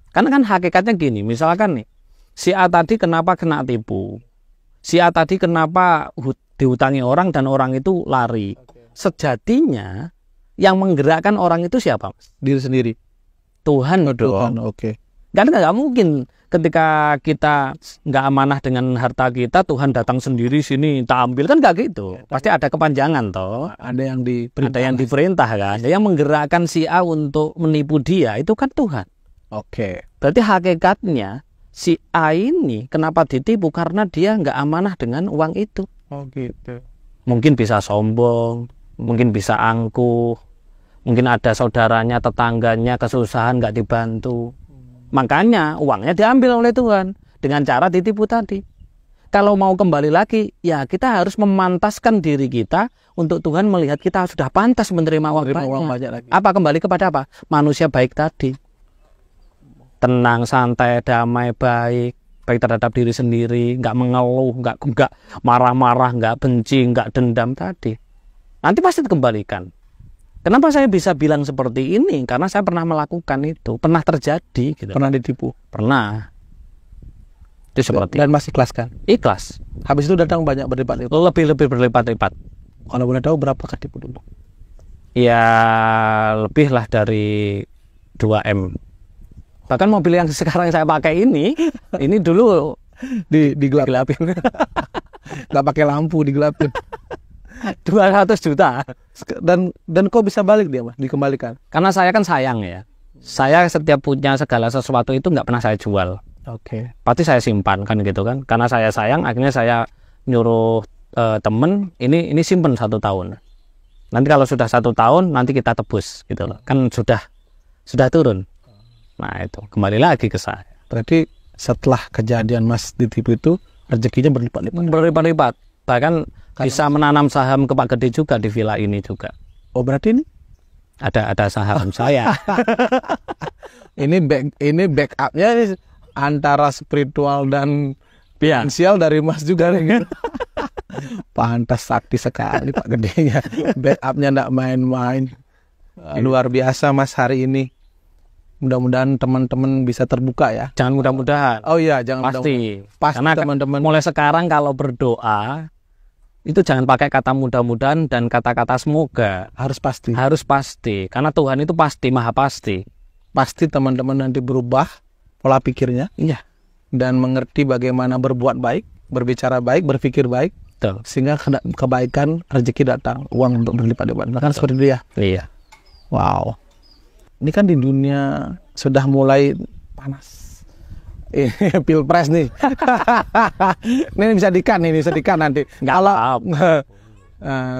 Karena kan hakikatnya gini, misalkan nih, si A tadi kenapa kena tipu? Si A tadi kenapa dihutangi orang dan orang itu lari? Sejatinya yang menggerakkan orang itu siapa, Mas? Diri sendiri. Tuhan. Tuhan, oke. Kan nggak mungkin ketika kita nggak amanah dengan harta kita, Tuhan datang sendiri sini tak ambil, kan nggak gitu. Pasti ada kepanjangan toh. Ada yang diperintah kan. Ada yang menggerakkan si A untuk menipu dia, itu kan Tuhan. Oke. Berarti hakikatnya si A ini kenapa ditipu, karena dia nggak amanah dengan uang itu. Oh gitu. Mungkin bisa sombong, mungkin bisa angkuh, mungkin ada saudaranya, tetangganya kesusahan nggak dibantu. Makanya uangnya diambil oleh Tuhan dengan cara ditipu tadi. Kalau mau kembali lagi, ya kita harus memantaskan diri kita untuk Tuhan melihat kita sudah pantas menerima uang banyak lagi. Apa kembali kepada apa? Manusia baik tadi. Tenang, santai, damai, baik terhadap diri sendiri, nggak mengeluh, nggak marah-marah, nggak benci, nggak dendam tadi. Nanti pasti dikembalikan. Kenapa saya bisa bilang seperti ini? Karena saya pernah melakukan itu, pernah terjadi gitu. Pernah ditipu? Pernah. Itu seperti dan masih ikhlas kan? Ikhlas. Habis itu datang banyak berlipat-lipat. Lebih berlipat-lipat. Kalau boleh tahu berapa tipu dulu? Ya lebih lah dari 2M. Bahkan mobil yang sekarang saya pakai ini dulu digelapin. Nggak pakai lampu, digelapin. 200 juta. Dan kok bisa balik dia, Mas? Dikembalikan? Karena saya kan sayang ya. Saya setiap punya segala sesuatu itu nggak pernah saya jual. Oke. Pasti saya simpan kan gitu kan. Karena saya sayang, akhirnya saya nyuruh temen ini simpen 1 tahun. Nanti kalau sudah 1 tahun nanti kita tebus gitu loh. Kan sudah turun. Nah itu kembali lagi ke saya. Berarti setelah kejadian Mas ditipu itu rezekinya berlipat-lipat. Berlipat-lipat. Bahkan bisa menanam saham ke Pak Gede juga di villa ini juga. Oh berarti ini ada saham saya. ini backupnya antara spiritual dan finansial dari Mas juga nih. Pantas sakti sekali Pak Gedenya. Backupnya nggak main-main. Luar biasa Mas hari ini. Mudah-mudahan teman-teman bisa terbuka ya. Jangan mudah-mudahan. Oh iya, jangan pasti. Pasti karena teman-teman. Mulai sekarang kalau berdoa itu jangan pakai kata mudah-mudahan dan kata-kata semoga. Harus pasti. Harus pasti. Karena Tuhan itu pasti, maha pasti. Pasti teman-teman nanti berubah pola pikirnya. Iya. Dan mengerti bagaimana berbuat baik, berbicara baik, berpikir baik. Betul. Sehingga kebaikan, rezeki datang, uang untuk berlipat-lipat. Bahkan seperti itu ya. Iya. Wow. Ini kan di dunia sudah mulai panas. Ini pilpres nih. Ini bisa dikan nanti.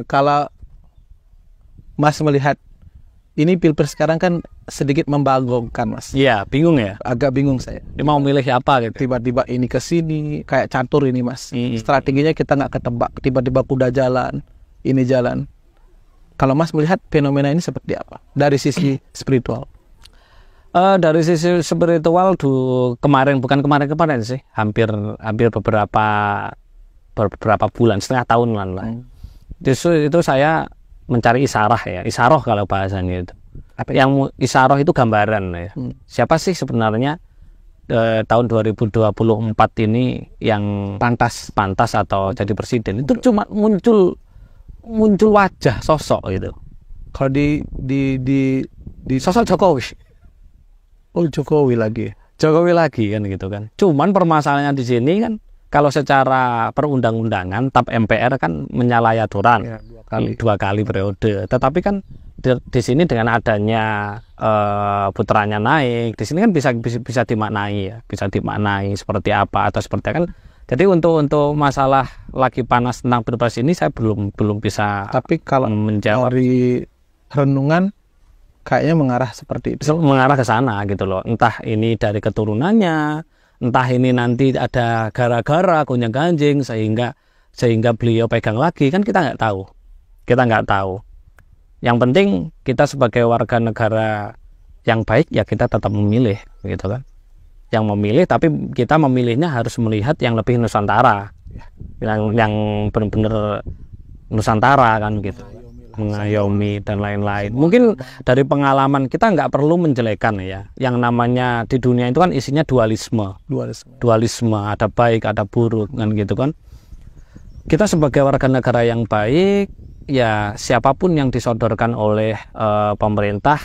Kalau Mas melihat ini pilpres sekarang kan sedikit membagongkan Mas. Iya, bingung ya. Agak bingung saya. Dia mau milih siapa gitu. Tiba-tiba ini ke sini kayak catur ini Mas. Strateginya kita nggak ketebak. Tiba-tiba kuda jalan, ini jalan. Kalau Mas melihat fenomena ini seperti apa dari sisi spiritual? Dari sisi spiritual bukan kemarin sih, hampir beberapa bulan, setengah tahunan lah. Justru itu saya mencari isaroh kalau bahasanya itu. Yang isaroh itu gambaran ya. Siapa sih sebenarnya tahun 2024 ini yang pantas atau jadi presiden? Itu cuma muncul wajah sosok gitu. Kalau di sosok Jokowi. Oh Jokowi lagi kan gitu kan. Cuman permasalahannya di sini kan kalau secara perundang-undangan TAP MPR kan menyalahi aturan ya, 2 kali periode. Tetapi kan di sini dengan adanya putranya naik, di sini kan bisa dimaknai ya, bisa dimaknai seperti apa atau seperti kan. Jadi untuk masalah lagi panas tentang pilpres ini saya belum bisa. Tapi kalau menjawab dari renungan kayaknya mengarah seperti itu. Mengarah ke sana gitu loh. Entah ini dari keturunannya, entah ini nanti ada gara-gara gonjang-ganjing sehingga beliau pegang lagi, kan kita nggak tahu. Yang penting kita sebagai warga negara yang baik ya kita tetap memilih gitu kan. Yang memilih, tapi kita memilihnya harus melihat yang lebih Nusantara, yang benar-benar Nusantara kan gitu, mengayomi dan lain-lain. Mungkin dari pengalaman kita nggak perlu menjelekan ya, yang namanya di dunia itu kan isinya dualisme, ada baik ada buruk kan gitu kan. Kita sebagai warga negara yang baik ya, siapapun yang disodorkan oleh pemerintah,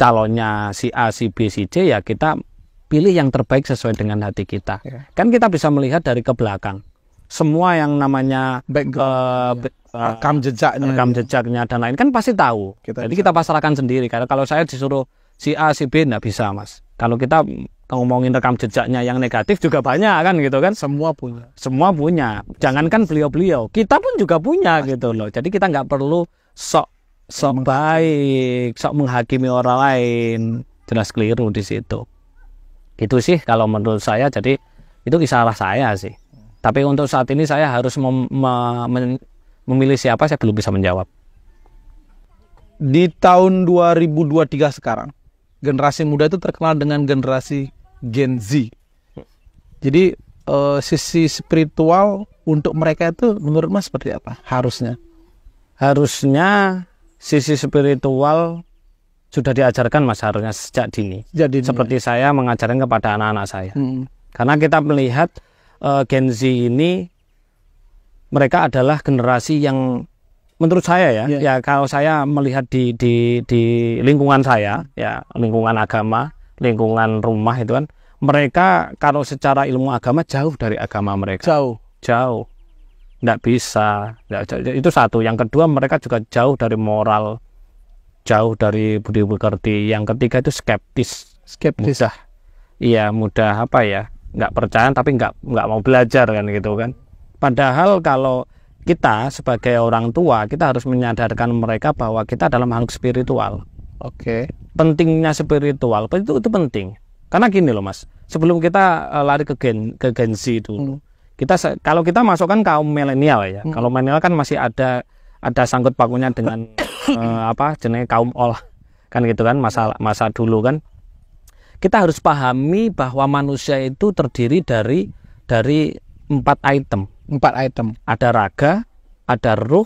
calonnya si A, si B, si C ya kita pilih yang terbaik sesuai dengan hati kita. Kan kita bisa melihat dari ke belakang. Semua yang namanya rekam jejaknya dan lain kan pasti tahu. Jadi kita pasrahkan sendiri. Karena kalau saya disuruh si A, si B, nggak bisa, Mas. Kalau kita ngomongin rekam jejaknya yang negatif juga banyak kan gitu kan. Semua punya. Jangankan beliau-beliau, kita pun juga punya gitu loh. Jadi kita nggak perlu sok baik, sok menghakimi orang lain. Jelas keliru di situ. Itu sih kalau menurut saya. Jadi itu salah saya sih. Tapi untuk saat ini saya harus memilih siapa, saya belum bisa menjawab. Di tahun 2023 sekarang, generasi muda itu terkenal dengan generasi Gen Z. Jadi sisi spiritual untuk mereka itu menurut Mas seperti apa? Harusnya sisi spiritual sudah diajarkan, Mas, harusnya sejak dini. Seperti saya mengajarkan kepada anak-anak saya. Karena kita melihat Gen Z ini mereka adalah generasi yang menurut saya ya kalau saya melihat di lingkungan saya, ya lingkungan agama, lingkungan rumah itu kan, mereka kalau secara ilmu agama jauh dari agama mereka. Jauh. Nggak bisa. Itu satu. Yang kedua, mereka juga jauh dari moral, jauh dari budi pekerti. Yang ketiga itu skeptis. Mudah apa ya? Nggak percaya tapi nggak mau belajar kan gitu kan. Padahal kalau kita sebagai orang tua, kita harus menyadarkan mereka bahwa kita adalah makhluk spiritual. Pentingnya spiritual itu penting. Karena gini loh, Mas, sebelum kita lari ke Gen Z dulu, kalau kita masukkan kaum milenial ya, kalau milenial kan masih ada sangkut pakunya dengan jenis kaum olah kan gitu kan, masa dulu kan. Kita harus pahami bahwa manusia itu terdiri dari 4 item. Ada raga, ada ruh,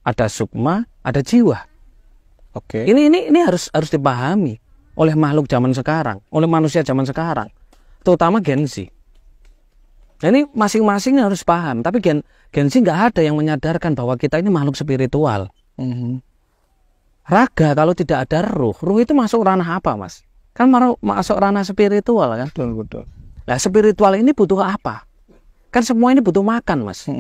ada sukma, ada jiwa. Ini harus dipahami oleh makhluk zaman sekarang, oleh manusia zaman sekarang, terutama Gen Z. Nah, ini masing-masing harus paham. Tapi Gen Z nggak ada yang menyadarkan bahwa kita ini makhluk spiritual. Raga kalau tidak ada ruh itu masuk ranah apa, Mas? Kan masuk ranah spiritual kan? Betul. Nah, spiritual ini butuh apa? Kan semua ini butuh makan, Mas.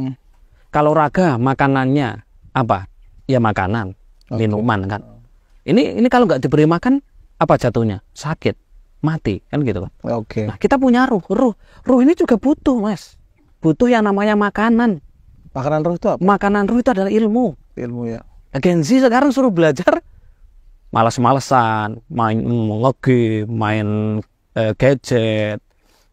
Kalau raga makanannya apa? Ya makanan, minuman kan. Ini kalau nggak diberi makan, apa jatuhnya? Sakit, mati kan gitu kan. Nah, kita punya ruh ini juga butuh, Mas. Butuh yang namanya makanan. Makanan ruh itu apa? Makanan ruh itu adalah ilmu ya. Gen Z sekarang suruh belajar malas-malesan, main nge-game, main gadget,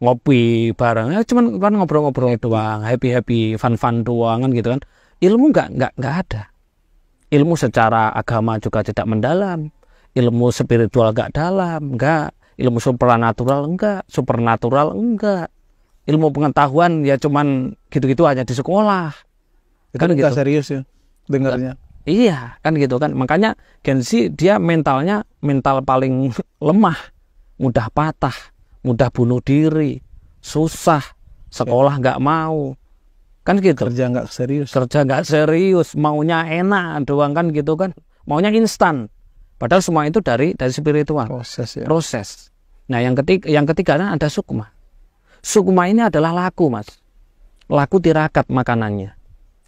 ngopi bareng, cuman kan ngobrol-ngobrol doang, happy, fun doang kan gitu kan. Ilmu nggak ada. Ilmu secara agama juga tidak mendalam, ilmu spiritual nggak dalam, nggak. Ilmu supernatural enggak. Ilmu pengetahuan ya cuman gitu-gitu aja di sekolah. Kan gitu. Serius ya dengarnya. Iya, kan gitu kan. Makanya Gen Z dia mental paling lemah, mudah patah, mudah bunuh diri, susah, sekolah nggak mau. Kan gitu. Kerja nggak serius, maunya enak doang kan gitu kan. Maunya instan. Padahal semua itu dari spiritual. Proses. Nah, yang ketiga ada sukma. Sukma ini adalah laku, Mas. Laku tirakat makanannya.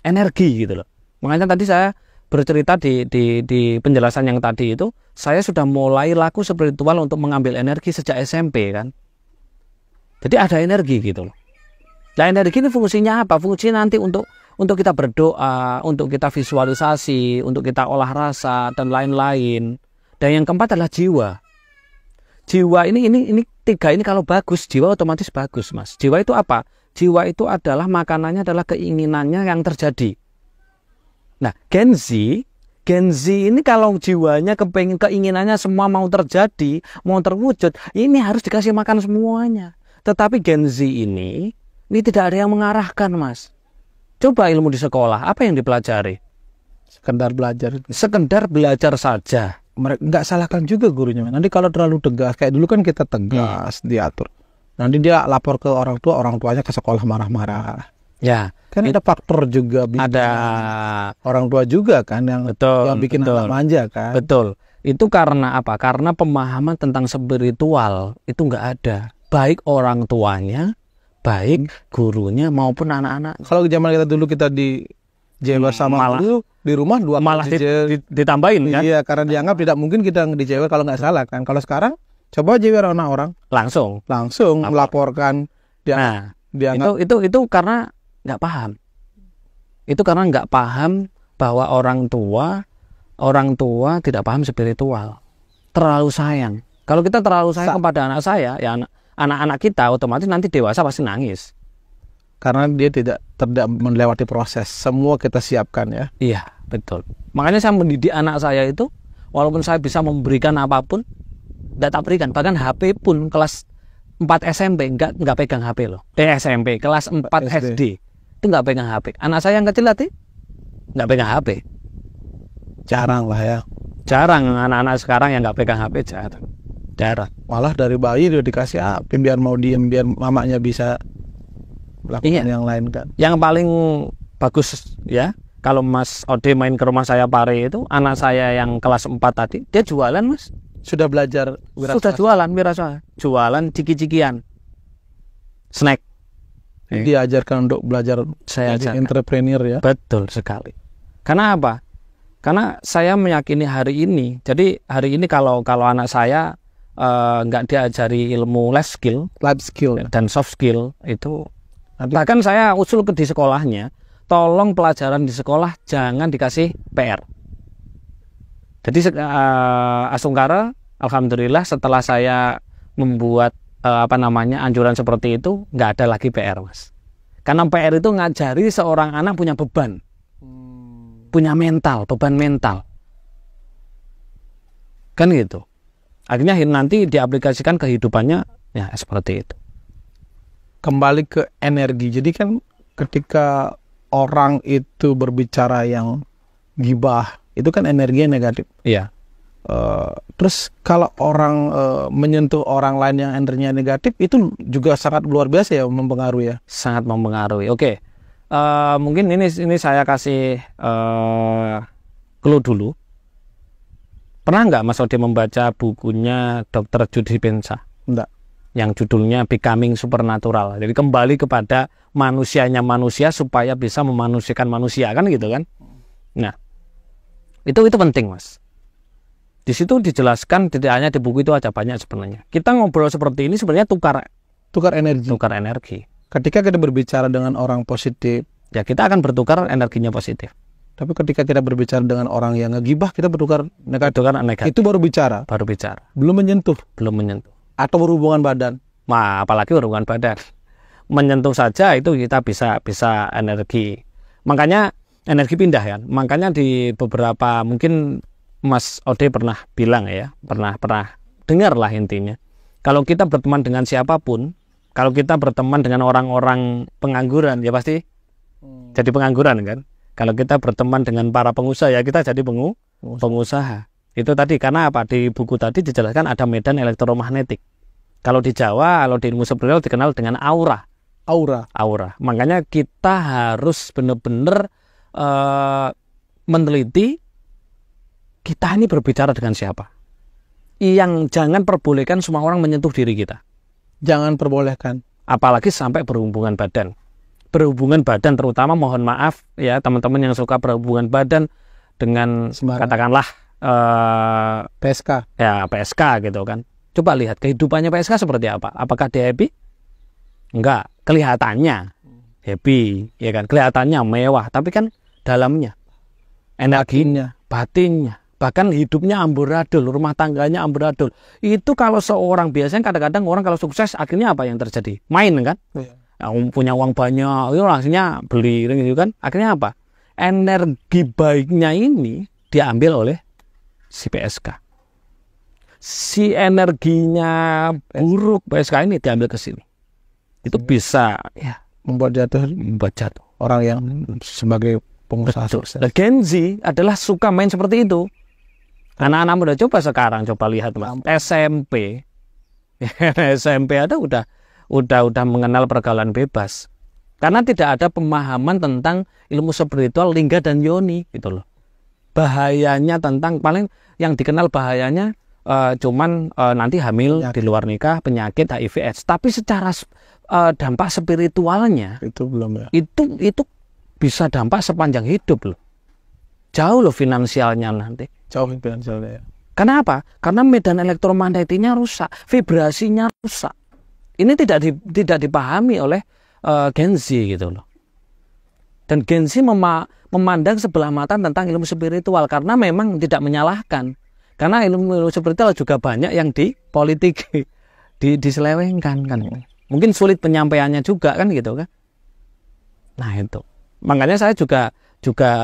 Energi gitu loh. Makanya tadi saya bercerita di penjelasan yang tadi itu, saya sudah mulai laku spiritual untuk mengambil energi sejak SMP kan. Jadi ada energi gitu loh. Nah, energi ini fungsinya apa? Fungsinya nanti untuk kita berdoa, untuk kita visualisasi, untuk kita olah rasa dan lain-lain. Dan yang keempat adalah jiwa. Jiwa ini tiga ini kalau bagus, jiwa otomatis bagus, Mas. Jiwa itu apa? Jiwa itu adalah makanannya adalah keinginannya yang terjadi. Nah, Gen Z ini kalau jiwanya keinginannya semua mau terjadi, mau terwujud, ini harus dikasih makan semuanya. Tetapi Gen Z ini tidak ada yang mengarahkan, Mas. Coba ilmu di sekolah, apa yang dipelajari? Sekedar belajar saja. Mereka nggak salahkan juga gurunya. Nanti kalau terlalu tegas, kayak dulu kan kita tegas, diatur. Nanti dia lapor ke orang tuanya ke sekolah marah-marah. Ya, kan ada faktor juga, ada orang tua juga kan yang bikin anak manja kan. Betul. Itu karena apa? Karena pemahaman tentang spiritual itu nggak ada. baik orang tuanya, baik gurunya maupun anak-anak. Kalau zaman kita dulu kita di jewer sama Malah- guru, di rumah dua Malah kali jewer. ditambahin kan? Iya, karena dianggap tidak mungkin kita dijewer kalau nggak salah kan. Kalau sekarang coba jewer anak orang Langsung. langsung Lapor. melaporkan dia Nah, dianggap itu karena nggak paham. Itu karena nggak paham bahwa orang tua tidak paham spiritual, terlalu sayang. Kalau kita terlalu sayang kepada anak saya, ya anak-anak kita otomatis nanti dewasa pasti nangis. karena dia tidak melewati proses. Semua kita siapkan ya. Iya, betul. Makanya saya mendidik anak saya itu, walaupun saya bisa memberikan apapun, nggak tak berikan. Bahkan HP pun kelas 4 SMP nggak pegang HP loh. SMP kelas 4 SD itu nggak pegang HP. Anak saya yang kecil tadi nggak pegang HP. Jarang lah ya. Jarang anak-anak sekarang yang nggak pegang HP, jarang. Malah dari bayi udah dikasih HP biar mau diem, biar mamanya bisa melakukan yang lain kan. Yang paling bagus ya, kalau Mas Ode main ke rumah saya Pare itu, anak saya yang kelas 4 tadi, dia jualan Mas. Sudah belajar Sudah jualan wiraswasta. Jualan ciki-cikian. Snack. Diajarkan untuk belajar Saya jadi ajarkan. entrepreneur ya. Betul sekali. Karena apa? Karena saya meyakini hari ini. Jadi hari ini kalau anak saya nggak diajari ilmu life skill Life skill. dan soft skill itu, Nanti bahkan saya usul ke di sekolahnya, tolong pelajaran di sekolah jangan dikasih PR. Jadi Asungkara, alhamdulillah setelah saya membuat anjuran seperti itu, nggak ada lagi PR Mas. Karena PR itu ngajari seorang anak punya beban. Punya mental, beban mental. Kan gitu. Akhirnya nanti diaplikasikan kehidupannya ya seperti itu. kembali ke energi. Jadi kan ketika orang itu berbicara yang gibah, itu kan energi yang negatif. Iya. Terus kalau orang menyentuh orang lain yang energinya negatif, itu juga sangat luar biasa ya, mempengaruhi ya. Sangat mempengaruhi. Oke. Mungkin ini saya kasih clue dulu. Pernah nggak Mas Ode membaca bukunya Dr. Joe Dispenza? Enggak. Yang judulnya Becoming Supernatural. Jadi kembali kepada manusianya manusia supaya bisa memanusiakan manusia, kan gitu kan? Nah, itu penting Mas. Di situ dijelaskan, tidak hanya di buku itu aja, banyak sebenarnya. Kita ngobrol seperti ini sebenarnya tukar energi. Ketika kita berbicara dengan orang positif, Ya kita akan bertukar energinya positif. tapi ketika kita berbicara dengan orang yang ngegibah, kita bertukar negatif. Bertukar negatif. Itu baru bicara, Baru bicara, belum menyentuh belum menyentuh. atau berhubungan badan. Apalagi hubungan badan. Menyentuh saja itu kita bisa energi. Makanya energi pindah kan. Makanya di beberapa, mungkin Mas Ode pernah bilang ya, pernah dengar lah intinya. Kalau kita berteman dengan siapapun, kalau kita berteman dengan orang-orang pengangguran, ya pasti jadi pengangguran kan. Kalau kita berteman dengan para pengusaha, ya kita jadi pengusaha. Itu tadi, karena apa? Di buku tadi dijelaskan ada medan elektromagnetik. Kalau di Jawa, kalau di ilmu spiritual dikenal dengan aura. Makanya kita harus benar-benar meneliti kita ini berbicara dengan siapa. Yang jangan perbolehkan semua orang menyentuh diri kita. Jangan perbolehkan. Apalagi sampai berhubungan badan. Berhubungan badan terutama, mohon maaf ya teman-teman yang suka berhubungan badan dengan katakanlah PSK. Ya PSK gitu kan. Coba lihat kehidupannya PSK seperti apa. Apakah dia happy? Enggak, kelihatannya happy, ya kan? Kelihatannya mewah, tapi kan dalamnya energinya, batinnya, bahkan hidupnya amburadul, rumah tangganya amburadul. Itu kalau seorang, biasanya kadang-kadang orang kalau sukses akhirnya apa yang terjadi? Main kan? Iya. Punya uang banyak, itu langsungnya beli gitu kan? Akhirnya apa? Energi baiknya ini diambil oleh si PSK. Si energinya buruk PSK ini diambil ke sini. Itu bisa ya Membuat jatuh orang yang sebagai pengusaha sukses. Nah, Gen Z adalah suka main seperti itu. Anak-anak muda coba sekarang, coba lihat Mas. SMP ada udah mengenal pergaulan bebas. Karena tidak ada pemahaman tentang ilmu spiritual lingga dan yoni gitu loh. Bahayanya tentang, paling yang dikenal bahayanya nanti hamil di luar nikah, penyakit HIV/AIDS. Tapi secara dampak spiritualnya itu belum ya. Itu bisa dampak sepanjang hidup loh. Jauh loh finansialnya nanti. Jauh finansialnya ya. Kenapa? Karena medan elektromagnetiknya rusak, vibrasinya rusak. Ini tidak dipahami oleh Gen Z gitu loh. Dan Gen Z memandang sebelah mata tentang ilmu spiritual karena memang tidak menyalahkan. Karena ilmu spiritual juga banyak yang dipolitik, diselewengkan kan. Mungkin sulit penyampaiannya juga kan gitu kan. Nah itu. Makanya saya juga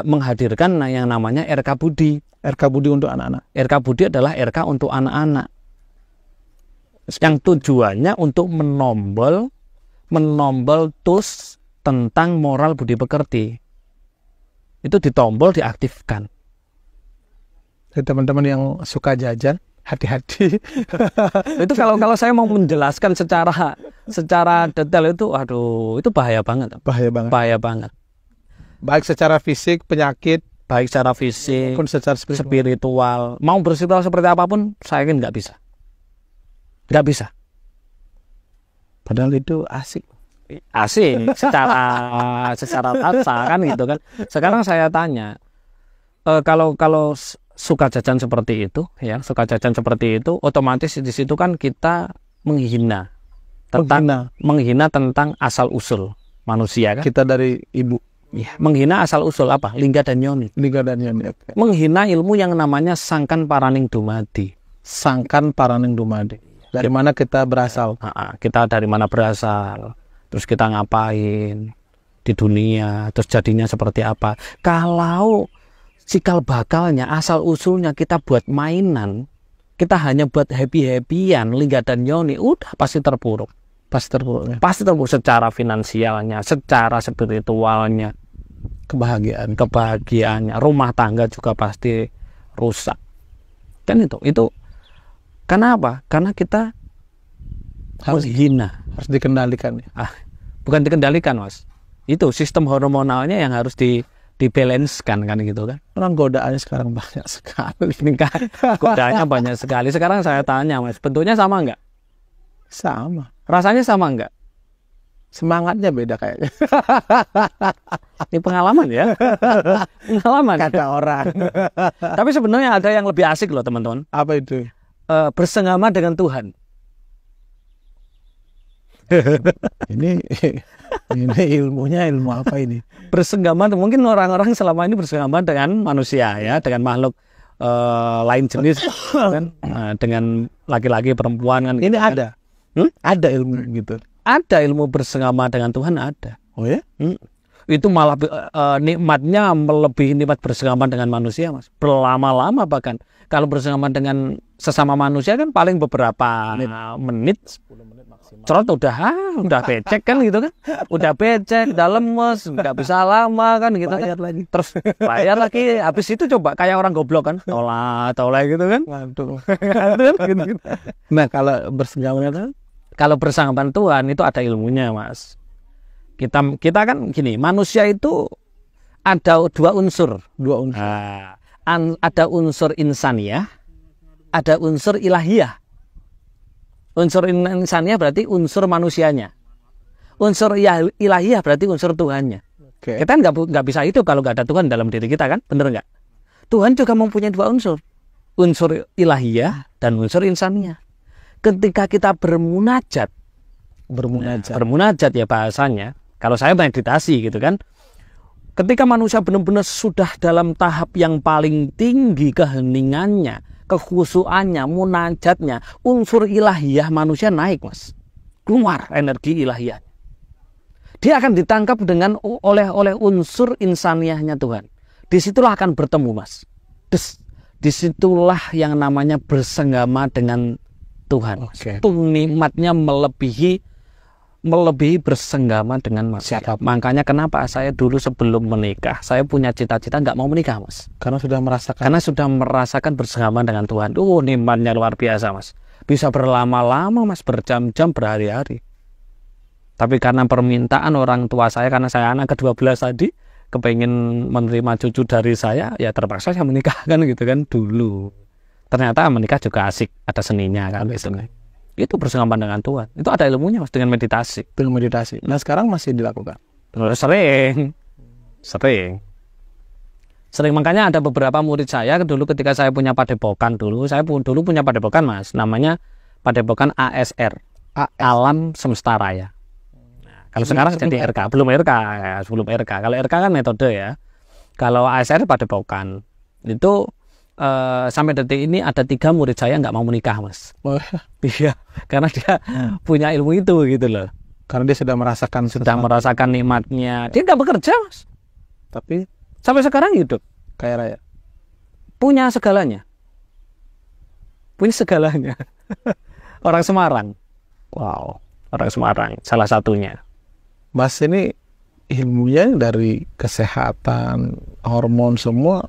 menghadirkan yang namanya RK Budi. RK Budi untuk anak-anak. RK Budi adalah RK untuk anak-anak. Yang tujuannya untuk menombol tools tentang moral budi pekerti. Itu ditombol, diaktifkan. Jadi teman-teman yang suka jajan, hati-hati. Itu kalau saya mau menjelaskan secara detail itu, aduh, itu bahaya banget. Bahaya banget. Baik secara fisik, penyakit, baik secara fisik, pun secara spiritual. Mau berspiritual seperti apapun, saya yakin nggak bisa. Nggak bisa. Padahal itu asik. Asik secara rasa kan gitu kan. Sekarang saya tanya, kalau suka jajan seperti itu, ya, otomatis di situ kan kita menghina tentang asal usul manusia kan. Kita dari ibu. Ya, menghina asal usul apa? Lingga dan Yoni. Okay. Menghina ilmu yang namanya Sangkan Paraning Dumadi. Sangkan Paraning Dumadi. Dari mana kita berasal? Kita dari mana berasal? Terus kita ngapain di dunia? Terus jadinya seperti apa? Kalau cikal bakalnya, asal usulnya kita buat mainan, kita hanya buat happy-happyan, Lingga dan Yoni, udah pasti terpuruk. Pasti terpuruk secara finansialnya, secara spiritualnya, kebahagiaannya, rumah tangga juga pasti rusak. Kan itu kenapa? Karena kita harus harus dikendalikan. Bukan dikendalikan, Mas. Itu sistem hormonalnya yang harus dibalanskan kan gitu kan. Orang godaannya sekarang banyak sekali. Godaannya banyak sekali. Sekarang saya tanya, Mas, bentuknya sama enggak? Sama. Rasanya sama enggak? Semangatnya beda kayaknya. Ini pengalaman ya. Pengalaman. Kata orang. Tapi sebenarnya ada yang lebih asik loh teman-teman. Apa itu? Bersenggama dengan Tuhan. ini ilmunya ilmu apa ini? Bersenggama, mungkin orang-orang selama ini bersenggama dengan manusia ya, dengan makhluk lain jenis kan, dengan laki-laki, perempuan kan. Ini ada. Ada ilmu gitu. Ada ilmu bersenggama dengan Tuhan ada. Oh ya? Itu malah nikmatnya melebihi nikmat bersenggama dengan manusia, Mas. Berlama-lama bahkan. Kalau bersenggama dengan sesama manusia kan paling beberapa menit, 10 menit maksimal. Cerot udah becek kan gitu kan. Udah becek, udah lemes, nggak bisa lama kan gitu bayar kan. Lagi. Terus bayar lagi. Habis itu coba kayak orang goblok kan. Tolak gitu kan. Ngantuk. Gitu. Nah, kalau bersenggama Tuhan itu ada ilmunya, Mas. Kita kan gini, manusia itu ada dua unsur. Ada unsur insaniyah, ada unsur ilahiyah. Unsur insaniyah berarti unsur manusianya. Unsur ilahiyah berarti unsur Tuhannya. Kita kan nggak bisa hidup kalau nggak ada Tuhan dalam diri kita kan, bener nggak? Tuhan juga mempunyai dua unsur ilahiyah dan unsur insaniyah. Ketika kita bermunajat ya bahasanya. Kalau saya meditasi gitu kan. Ketika manusia benar-benar sudah dalam tahap yang paling tinggi keheningannya, kekhusuannya, munajatnya, unsur ilahiyah manusia naik, Mas. Keluar energi ilahiyah. Dia akan ditangkap oleh unsur insaniyahnya Tuhan. Disitulah akan bertemu, Mas. Disitulah yang namanya bersenggama dengan Tuhan. Itu nikmatnya melebihi bersenggama dengan manusia. Makanya kenapa saya dulu sebelum menikah, saya punya cita-cita nggak mau menikah, Mas. Karena sudah merasakan bersenggama dengan Tuhan. Nikmatnya luar biasa, Mas. Bisa berlama-lama, Mas, berjam-jam, berhari-hari. Tapi karena permintaan orang tua saya, karena saya anak ke-12 tadi, kepengen menerima cucu dari saya, ya terpaksa saya menikahkan gitu kan dulu. ternyata menikah juga asik, ada seninya kan gitu. Itu bersinggungan dengan Tuhan. Itu ada ilmunya Mas dengan meditasi. Dengan meditasi. Nah sekarang masih dilakukan? Sering. Makanya ada beberapa murid saya dulu ketika saya punya padepokan dulu, saya dulu punya padepokan Mas, namanya padepokan ASR, Alam Semesta Raya. Nah, kalau sekarang jadi RK, belum RK ya, sebelum RK. Kalau RK kan metode ya. Kalau ASR padepokan itu sampai detik ini ada 3 murid saya nggak mau menikah Mas. Iya, karena dia punya ilmu itu gitu loh. Karena dia sudah merasakan nikmatnya. Dia nggak bekerja Mas, tapi sampai sekarang hidup kaya raya, punya segalanya. Orang Semarang. Wow, orang Semarang salah satunya. Mas ini ilmunya dari kesehatan, hormon semua,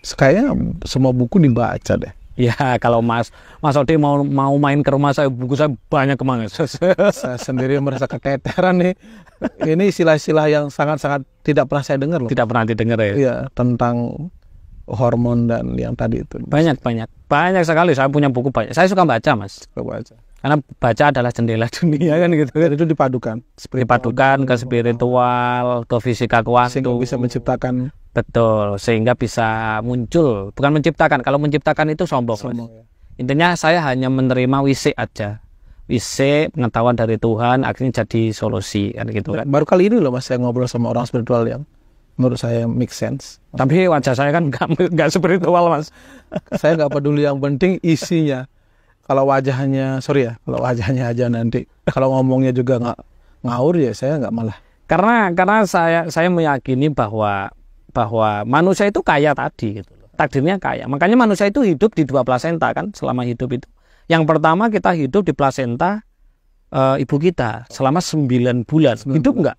kayaknya semua buku dibaca deh. Ya kalau Mas Ode mau main ke rumah saya, buku saya banyak kemana. Saya sendiri merasa keteteran nih. Ini istilah-istilah yang sangat-sangat tidak pernah saya dengar loh. Tidak pernah didengar ya? Iya, tentang hormon dan yang tadi itu. Banyak sekali. Saya punya buku banyak. Saya suka baca Mas. Suka baca. Karena baca adalah jendela dunia kan gitu. Itu dipadukan ke spiritual, ke fisika kuantum. Sehingga bisa menciptakan. Betul, sehingga bisa muncul. Bukan menciptakan, kalau menciptakan itu sombong. Ya. Intinya saya hanya menerima wisik aja. Wisik, pengetahuan dari Tuhan, akhirnya jadi solusi kan gitu kan. Baru kali ini loh Mas saya ngobrol sama orang spiritual yang menurut saya make sense. Tapi wajah saya kan nggak spiritual Mas. Saya nggak peduli, yang penting isinya. Kalau wajahnya, kalau wajahnya aja nanti. Kalau ngomongnya juga nggak ngawur ya saya nggak malah. Karena saya meyakini bahwa manusia itu kaya tadi gitu. Takdirnya kaya. Makanya manusia itu hidup di 2 plasenta kan selama hidup itu. Yang pertama kita hidup di plasenta ibu kita selama 9 bulan. Hidup nggak?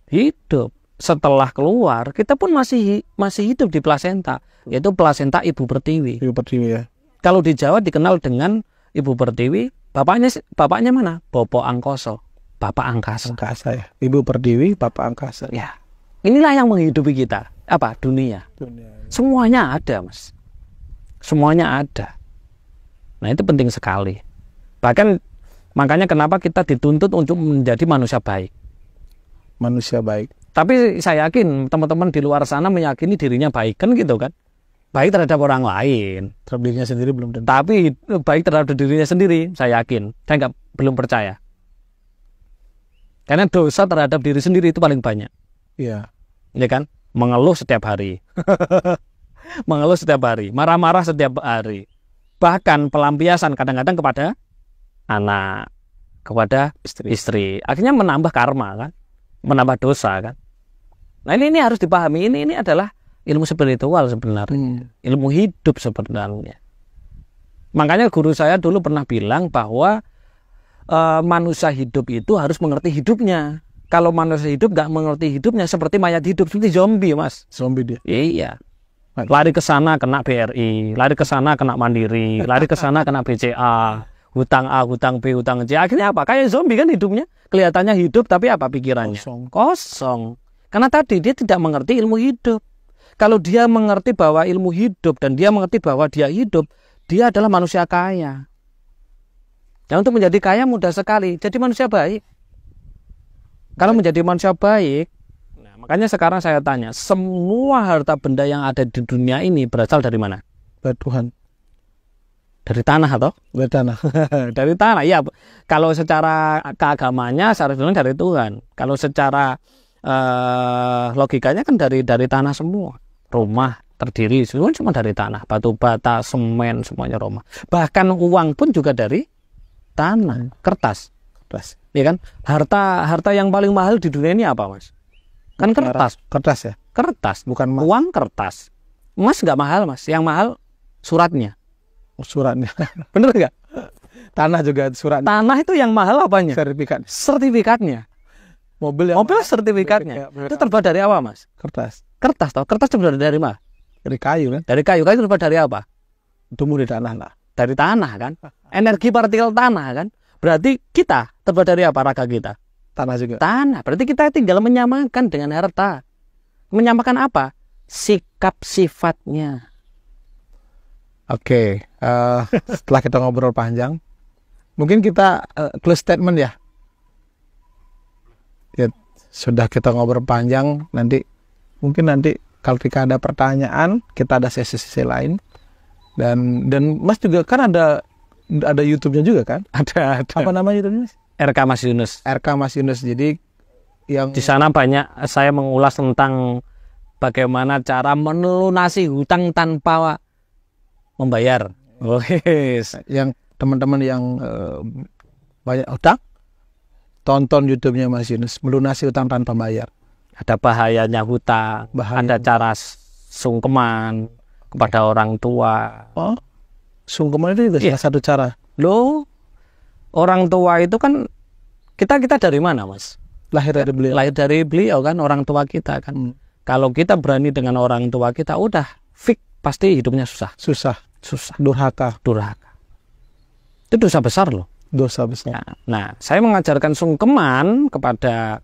Hidup. Setelah keluar kita pun masih hidup di plasenta, yaitu plasenta ibu pertiwi. Ibu pertiwi ya. Kalau di Jawa dikenal dengan ibu pertiwi, bapaknya mana? Bopo Angkoso, bapak angkasa. Angkasa ya. Ibu pertiwi, bapak angkasa. Ya. Inilah yang menghidupi kita. Apa? Dunia. Semuanya ada Mas. Semuanya ada. Nah itu penting sekali. Bahkan makanya kenapa kita dituntut untuk menjadi manusia baik. Manusia baik. Tapi saya yakin teman-teman di luar sana meyakini dirinya baik kan gitu kan. Baik terhadap orang lain. Terhadap dirinya sendiri belum tentu. Tapi baik terhadap dirinya sendiri saya yakin. Saya belum percaya. Karena dosa terhadap diri sendiri itu paling banyak. Iya. Ya kan? Mengeluh setiap hari. Mengeluh setiap hari. Marah-marah setiap hari. Bahkan pelampiasan kadang-kadang kepada anak, kepada istri. Akhirnya menambah karma kan? Menambah dosa kan? Nah ini harus dipahami. Ini adalah ilmu spiritual sebenarnya. Ilmu hidup sebenarnya. Makanya guru saya dulu pernah bilang bahwa manusia hidup itu harus mengerti hidupnya. Kalau manusia hidup nggak mengerti hidupnya, seperti mayat hidup, seperti zombie Mas. Zombie dia. Iya. Lari ke sana kena BRI, lari ke sana kena Mandiri, lari ke sana kena BCA, hutang A, hutang B, hutang C. Akhirnya apa? Kayak zombie kan hidupnya. Kelihatannya hidup tapi apa pikirannya? Kosong. Karena tadi dia tidak mengerti ilmu hidup. Kalau dia mengerti bahwa ilmu hidup dan dia mengerti bahwa dia hidup, dia adalah manusia kaya. Dan untuk menjadi kaya mudah sekali. Jadi manusia baik. Kalau menjadi manusia baik, nah, makanya sekarang saya tanya, semua harta benda yang ada di dunia ini berasal dari mana? Dari Tuhan. Dari tanah atau? Dari tanah. Dari tanah, ya. Kalau secara keagamanya, secara dari Tuhan. Kalau secara logikanya kan dari tanah semua. Rumah terdiri semua cuma dari tanah, batu bata, semen, semuanya rumah. Bahkan uang pun juga dari tanah, kertas. Ya kan? Harta yang paling mahal di dunia ini apa, Mas? Kan kertas. Kertas ya? Kertas, bukan emas. Uang kertas. Emas nggak mahal, Mas. Yang mahal suratnya. Suratnya. Bener nggak? Tanah juga suratnya. Tanah itu yang mahal apanya? Sertifikatnya. Mobil sertifikatnya. Itu terbuat dari apa, Mas? Kertas. Kertas toh. Kertas terbuat dari mana? Dari kayu kan? Dari kayu. Kayu terbuat dari apa? Tumbuh di tanah lah. Dari tanah kan? Energi partikel tanah kan? Berarti kita terbuat dari apa raga kita? Tanah juga. Tanah. Berarti kita tinggal menyamakan dengan harta. Menyamakan apa? Sikap sifatnya. Oke, setelah kita ngobrol panjang, mungkin kita close statement ya. Ya, sudah kita ngobrol panjang, mungkin nanti kalau ada pertanyaan, kita ada sesi-sesi lain. Dan Mas juga kan ada YouTube-nya juga kan? Ada. Apa namanya YouTube-nya? RK Mas Yunus. RK Mas Yunus. Jadi yang di sana banyak saya mengulas tentang bagaimana cara melunasi hutang tanpa membayar. Oh, yes. Yang teman-teman yang banyak utang, tonton YouTube-nya Mas Yunus, melunasi utang tanpa bayar. Ada bahayanya hutang, ada cara sungkeman kepada orang tua. Oh, sungkeman itu juga salah satu cara. Loh, orang tua itu kan kita dari mana, Mas? Lahir dari beliau kan, orang tua kita kan. Kalau kita berani dengan orang tua kita, udah fix pasti hidupnya susah. Durhaka. Itu dosa besar loh. Dosa besar. Nah, saya mengajarkan sungkeman kepada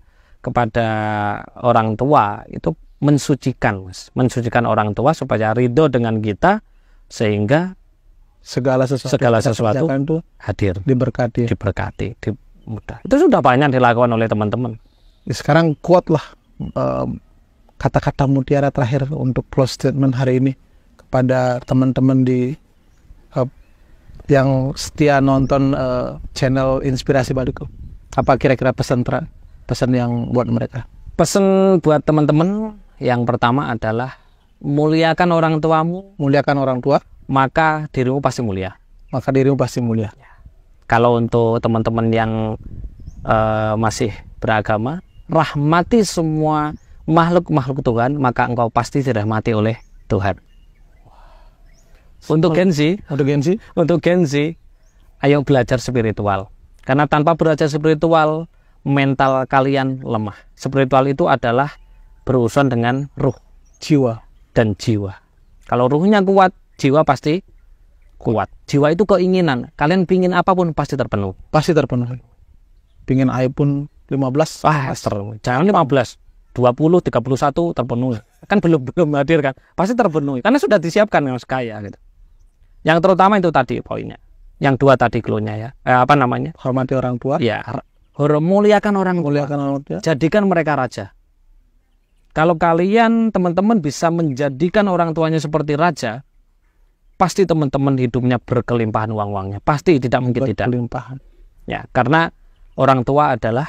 orang tua itu mensucikan, Mas. Mensucikan orang tua supaya ridho dengan kita, sehingga segala sesuatu itu hadir, diberkati. Mudah. Itu sudah banyak dilakukan oleh teman-teman. Sekarang kuat lah kata-kata mutiara terakhir untuk close statement hari ini kepada teman-teman yang setia nonton channel Inspirasi Balikku. Apa kira-kira pesan yang buat mereka? Pesan buat teman-teman yang pertama adalah muliakan orang tuamu. Muliakan orang tua, maka dirimu pasti mulia. Kalau untuk teman-teman yang masih beragama, rahmati semua makhluk Tuhan, maka engkau pasti dirahmati oleh Tuhan. Untuk Gen Z, ayo belajar spiritual. Karena tanpa belajar spiritual, mental kalian lemah. Spiritual itu adalah berurusan dengan ruh, jiwa. Kalau ruhnya kuat, jiwa pasti kuat. Jiwa itu keinginan. Kalian pingin apapun pasti terpenuhi. Pingin iPhone 15. Jangan 15, 20, 31 terpenuhi. Kan belum hadir kan. Pasti terpenuhi. Karena sudah disiapkan yang kaya gitu. Yang terutama itu tadi poinnya. Yang dua tadi clue-nya ya. Hormati orang tua. Ya. Muliakan orang tua. Jadikan mereka raja. Kalau kalian teman-teman bisa menjadikan orang tuanya seperti raja, pasti teman-teman hidupnya berkelimpahan uangnya. Pasti, tidak mungkin tidak. Berkelimpahan. Ya, karena orang tua adalah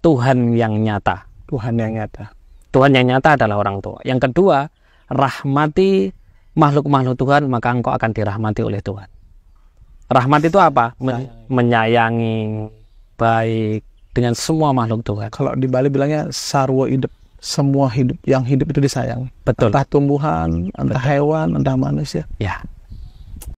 Tuhan yang nyata. Tuhan yang nyata adalah orang tua. Yang kedua, rahmati makhluk-makhluk Tuhan, maka engkau akan dirahmati oleh Tuhan. Rahmat itu apa? Menyayangi, baik dengan semua makhluk Tuhan. Kalau di Bali bilangnya sarwa hidup. Semua yang hidup itu disayang. Betul. Entah tumbuhan, entah hewan, entah manusia. Ya.